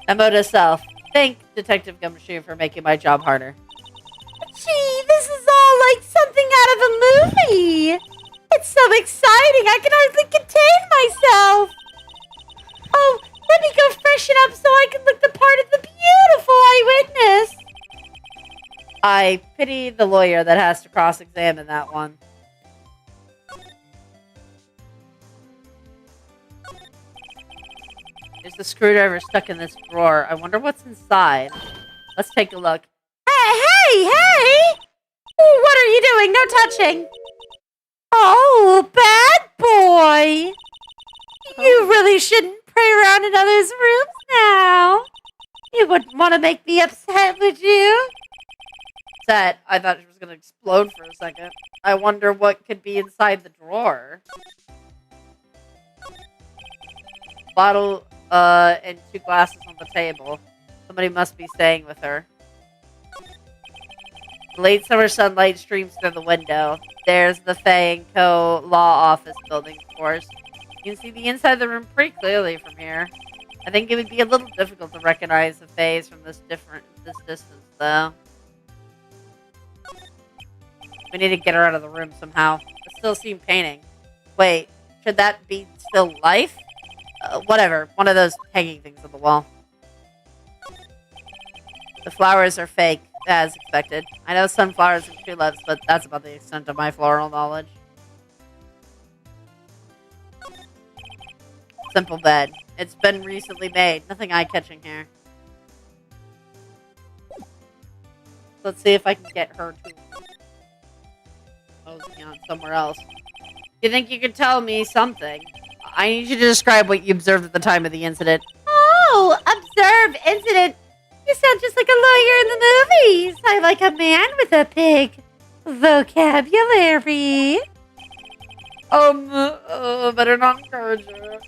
Memo to self. Thank Detective Gumshoe for making my job harder. Gee, this is all like something out of a movie. It's so exciting, I can hardly contain myself. Oh, let me go freshen up so I can look the part of the beautiful eyewitness. I pity the lawyer that has to cross-examine that one. There's the screwdriver stuck in this drawer. I wonder what's inside. Let's take a look. Hey! Oh, what are you doing? No touching. Oh, bad boy. You really shouldn't pray around in others' rooms now. You wouldn't want to make me upset, would you? Set. I thought it was going to explode for a second. I wonder what could be inside the drawer. Bottle, and 2 glasses on the table. Somebody must be staying with her. Late summer sunlight streams through the window. There's the Fay & Co. law office building, of course. You can see the inside of the room pretty clearly from here. I think it would be a little difficult to recognize the Fays from this distance, though. We need to get her out of the room somehow. I still see painting. Wait, should that be still life? Whatever. One of those hanging things on the wall. The flowers are fake, as expected. I know sunflowers and tulips, but that's about the extent of my floral knowledge. Simple bed. It's been recently made. Nothing eye-catching here. Let's see if I can get her to mosey on somewhere else. You think you could tell me something? I need you to describe what you observed at the time of the incident. Oh, observe incident. You sound just like a lawyer in the movies. I like a man with a big vocabulary. Better not encourage her.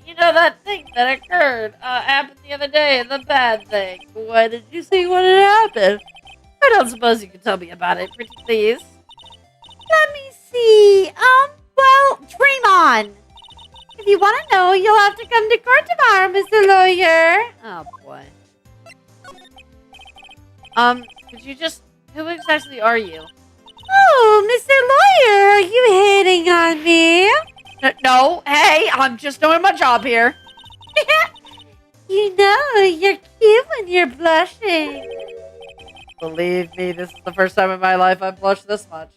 You know that thing that occurred, happened the other day, the bad thing. Why did you see what had happened? I don't suppose you could tell me about it, pretty please. Let me see. Well, dream on. If you want to know, you'll have to come to court tomorrow, Mr. Lawyer. Oh, boy. Could you just... Who exactly are you? Oh, Mr. Lawyer, are you hitting on me? No, hey, I'm just doing my job here. You know, you're cute when you're blushing. Believe me, this is the first time in my life I've blushed this much.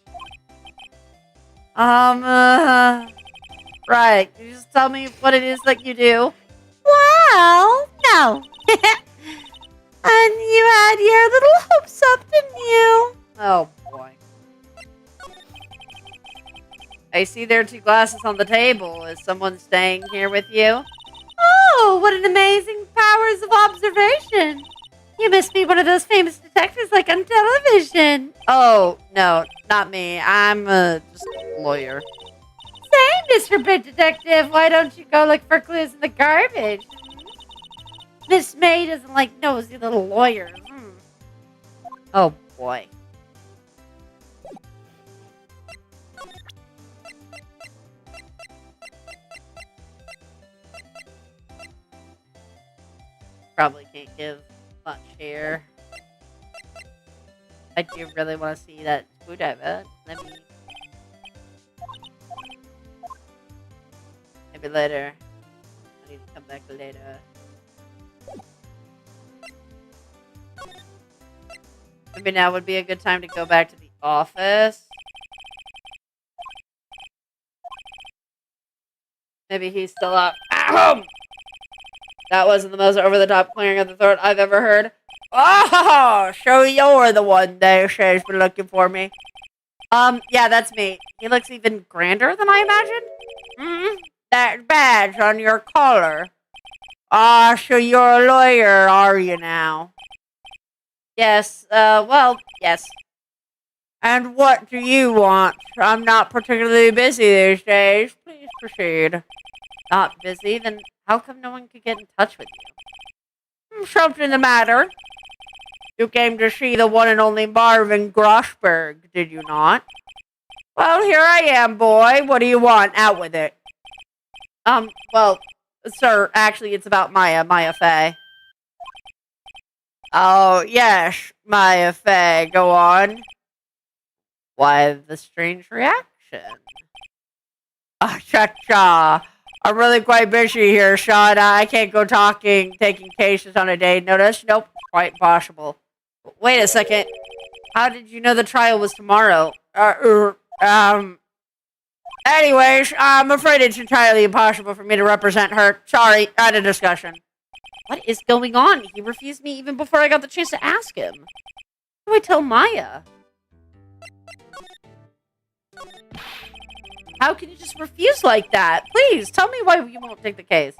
Right, can you just tell me what it is that you do? Well, no. And you had your little hopes up, didn't you? Oh, boy. I see there are 2 glasses on the table. Is someone staying here with you? Oh, what an amazing powers of observation. You must be one of those famous detectives like on television. Oh, no, not me. I'm just a lawyer. Say, Mr. Big Detective, why don't you go look for clues in the garbage? Miss May doesn't like nosy little lawyers. Oh, boy. Probably can't give much here. I do really want to see that screwdriver. Let me... Maybe later. I need to come back later. Maybe now would be a good time to go back to the office. Maybe he's still up. Ahem! That wasn't the most over-the-top clearing of the throat I've ever heard. Oh, so you're the one they say's been looking for me. Yeah, that's me. He looks even grander than I imagined. That badge on your collar. Ah, so you're a lawyer, are you now? Yes, well, yes. And what do you want? I'm not particularly busy these days. Please proceed. Not busy? Then how come no one could get in touch with you? Something the matter. You came to see the one and only Marvin Grossberg, did you not? Well, here I am, boy. What do you want? Out with it. Well, sir, actually, it's about Maya Fey. Oh, yes, Maya Fey, go on. Why the strange reaction? Cha-cha. I'm really quite busy here, Sean. I can't go taking cases on a day notice. Nope, quite impossible. Wait a second. How did you know the trial was tomorrow? Anyways, I'm afraid it's entirely impossible for me to represent her. Sorry, out of discussion. What is going on? He refused me even before I got the chance to ask him. What do I tell Maya? How can you just refuse like that? Please, tell me why you won't take the case.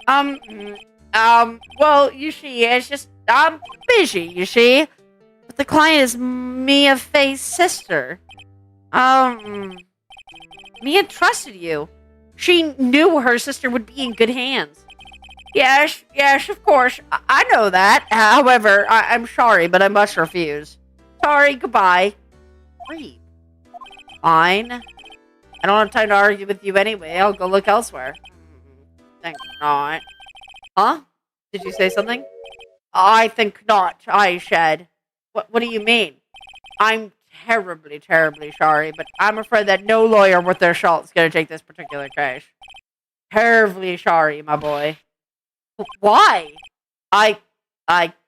Well, you see, it's just, I'm busy, you see. But the client is Mia Fey's sister. Mia trusted you. She knew her sister would be in good hands. Yes, of course. I know that. However, I'm sorry, but I must refuse. Sorry, goodbye. Creep. Fine. I don't have time to argue with you anyway. I'll go look elsewhere. Think not. Huh? Did you say something? I think not, I said. What do you mean? I'm terribly, terribly sorry, but I'm afraid that no lawyer worth their salt is going to take this particular case. Terribly sorry, my boy. Why? I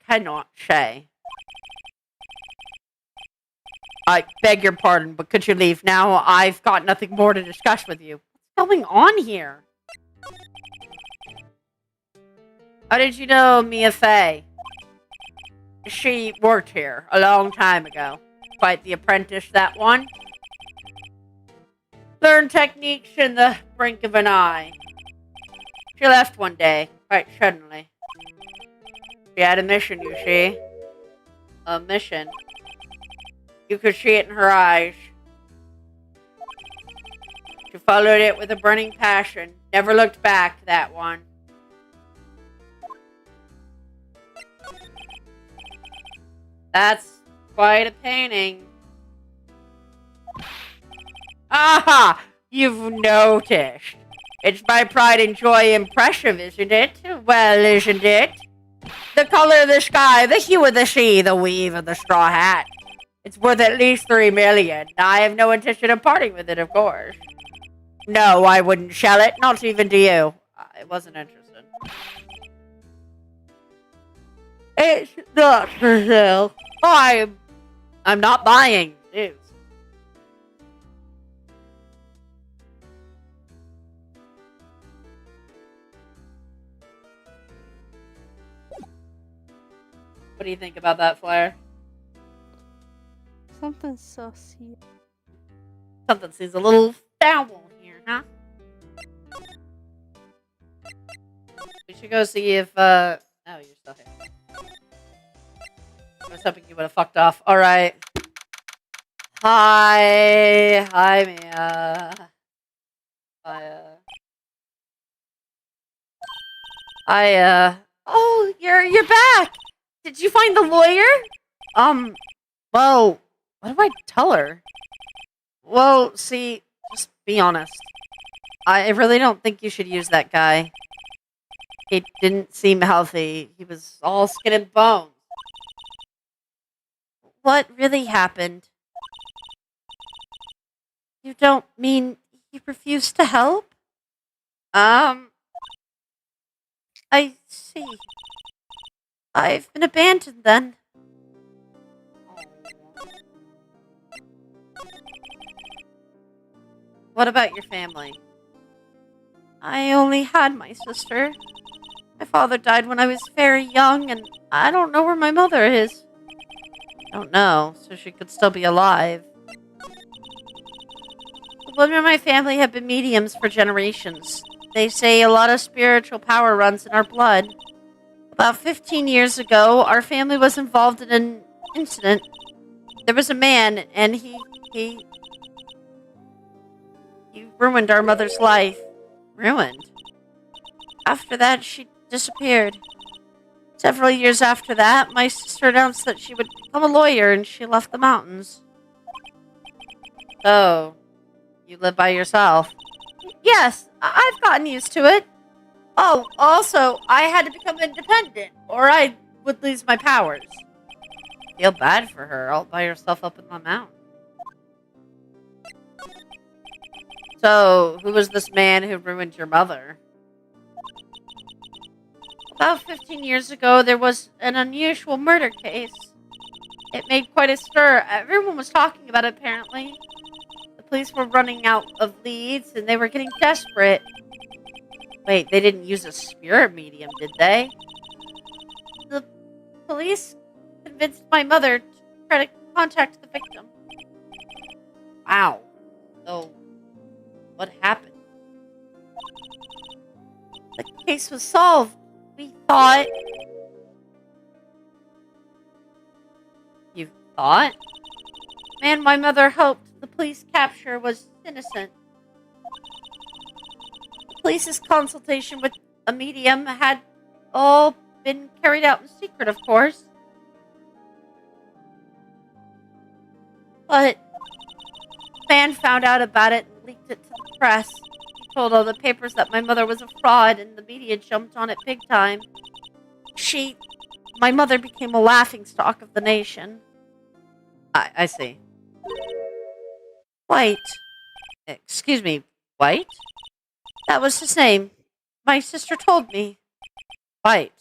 cannot say. I beg your pardon, but could you leave now? I've got nothing more to discuss with you. What's going on here? How did you know Mia Fey? She worked here a long time ago. Quite the apprentice, that one. Learned techniques in the blink of an eye. She left one day, quite suddenly. She had a mission, you see. A mission. You could see it in her eyes. She followed it with a burning passion. Never looked back, that one. That's quite a painting. Aha! You've noticed. It's my pride and joy impressive, isn't it? Well, isn't it? The color of the sky, the hue of the sea, the weave of the straw hat. It's worth at least 3 million. I have no intention of parting with it, of course. No, I wouldn't sell it, not even to you. I wasn't interested. It's not for sale. I'm not buying. News. What do you think about that, Flair? Something sus here. Something seems a little foul here, huh? We should go see if, Oh, you're still here. I was hoping you would have fucked off. Alright. Hi, Mia. Oh, you're back! Did you find the lawyer? Well, what do I tell her? Well, see, just be honest. I really don't think you should use that guy. He didn't seem healthy. He was all skin and bones. What really happened? You don't mean he refused to help? I see. I've been abandoned then. What about your family? I only had my sister. My father died when I was very young, and I don't know where my mother is. I don't know, so she could still be alive. The women in my family have been mediums for generations. They say a lot of spiritual power runs in our blood. About 15 years ago, our family was involved in an incident. There was a man, and he ruined our mother's life. Ruined? After that, she disappeared. Several years after that, my sister announced that she would become a lawyer and she left the mountains. Oh, you live by yourself? Yes, I've gotten used to it. Oh, also, I had to become independent or I would lose my powers. Feel bad for her, all by herself up in the mountain. So, who was this man who ruined your mother? About 15 years ago, there was an unusual murder case. It made quite a stir. Everyone was talking about it, apparently. The police were running out of leads, and they were getting desperate. Wait, they didn't use a spirit medium, did they? The police convinced my mother to try to contact the victim. Wow. So, what happened? The case was solved. We thought. You thought? Man, my mother hoped the police capture was innocent. The police's consultation with a medium had all been carried out in secret, of course. But a man found out about it and leaked it to the press. He told all the papers that my mother was a fraud, and the media jumped on it big time. My mother became a laughingstock of the nation. I see. White. Excuse me, White? That was his name. My sister told me. White.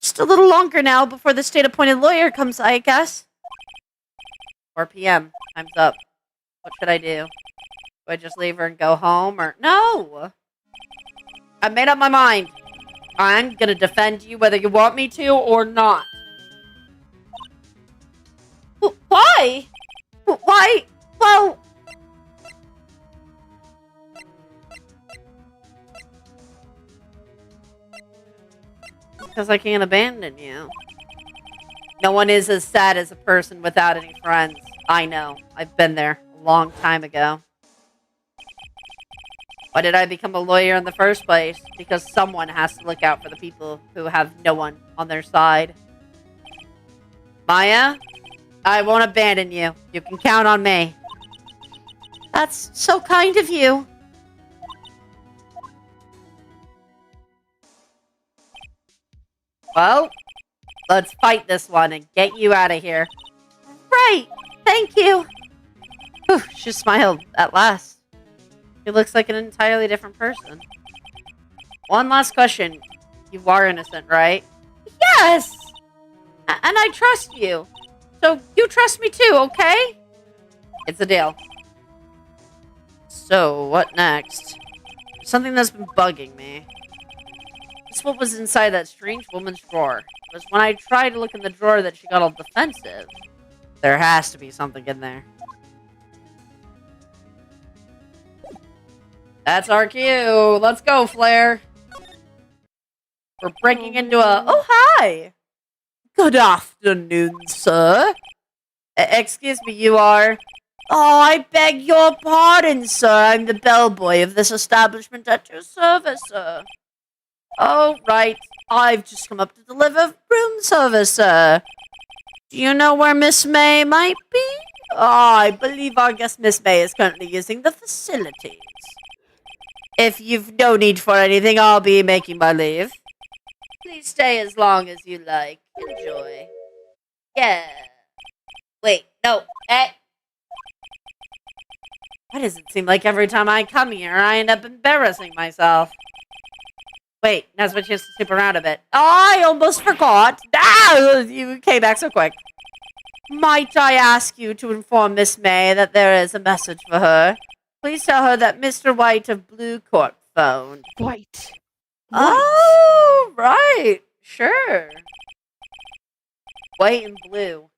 Just a little longer now before the state-appointed lawyer comes, I guess. 4 p.m. Time's up. What should I do? Do I just leave her and go home, or... No! I made up my mind. I'm gonna defend you whether you want me to or not. Why? Why? Well... Because I can't abandon you. No one is as sad as a person without any friends. I know. I've been there a long time ago. Why did I become a lawyer in the first place? Because someone has to look out for the people who have no one on their side. Maya, I won't abandon you. You can count on me. That's so kind of you. Well, let's fight this one and get you out of here. Right. Thank you. Whew, she smiled at last. She looks like an entirely different person. One last question. You are innocent, right? Yes. And I trust you. So you trust me too, okay? It's a deal. So, what next? Something that's been bugging me. It's what was inside that strange woman's drawer. It was when I tried to look in the drawer that she got all defensive. There has to be something in there. That's our cue. Let's go, Flair. We're breaking into a... Oh, hi! Good afternoon, sir. Excuse me, you are... Oh, I beg your pardon, sir. I'm the bellboy of this establishment at your service, sir. Oh, right. I've just come up to deliver room service, sir. Do you know where Miss May might be? I believe our guest Miss May is currently using the facilities. If you've no need for anything, I'll be making my leave. Please stay as long as you like. Enjoy. Yeah. Wait, no. Why does it seem like every time I come here, I end up embarrassing myself? Wait, now's my chance to snoop around a bit. I almost forgot. Ah, you came back so quick. Might I ask you to inform Miss May that there is a message for her? Please tell her that Mr. White of Blue Court phoned. White. Oh, right. Sure. White and blue.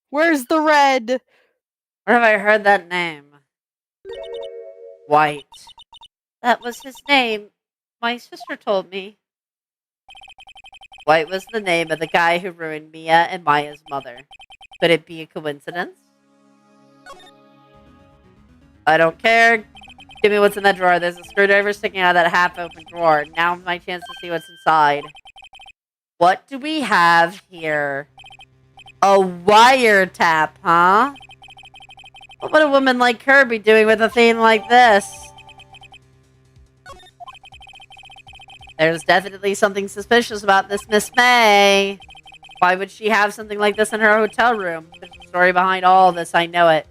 Where's the red? Where have I heard that name? White. That was his name. My sister told me. White was the name of the guy who ruined Mia and Maya's mother. Could it be a coincidence? I don't care. Give me what's in that drawer. There's a screwdriver sticking out of that half-open drawer. Now's my chance to see what's inside. What do we have here? A wiretap, huh? What would a woman like her be doing with a thing like this? There's definitely something suspicious about this Miss May. Why would she have something like this in her hotel room? There's a story behind all this, I know it.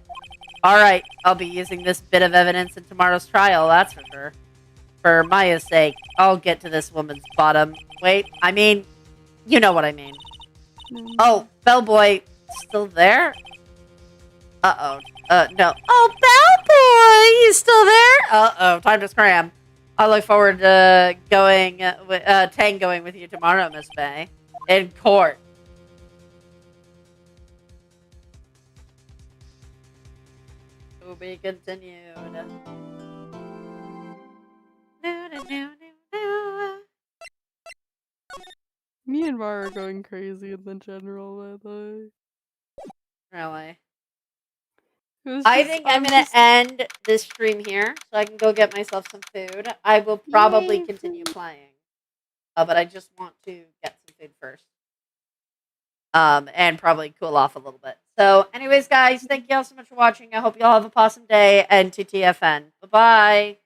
Alright, I'll be using this bit of evidence in tomorrow's trial, that's for sure. For Maya's sake, I'll get to this woman's bottom. Wait, I mean, you know what I mean. Oh, bellboy, still there? Uh-oh. No. Oh, bellboy, you still there? Uh-oh, time to scram. I look forward to tangoing with you tomorrow, Miss May. In court. To be continued. Me and Mara are going crazy in the general, by the way. Really? It was I just- think I'm going to end this stream here so I can go get myself some food. I will probably Yay, continue playing. But I just want to get some food first. And probably cool off a little bit. So, anyways, guys, thank you all so much for watching. I hope you all have a awesome day. And to TFN. Bye-bye.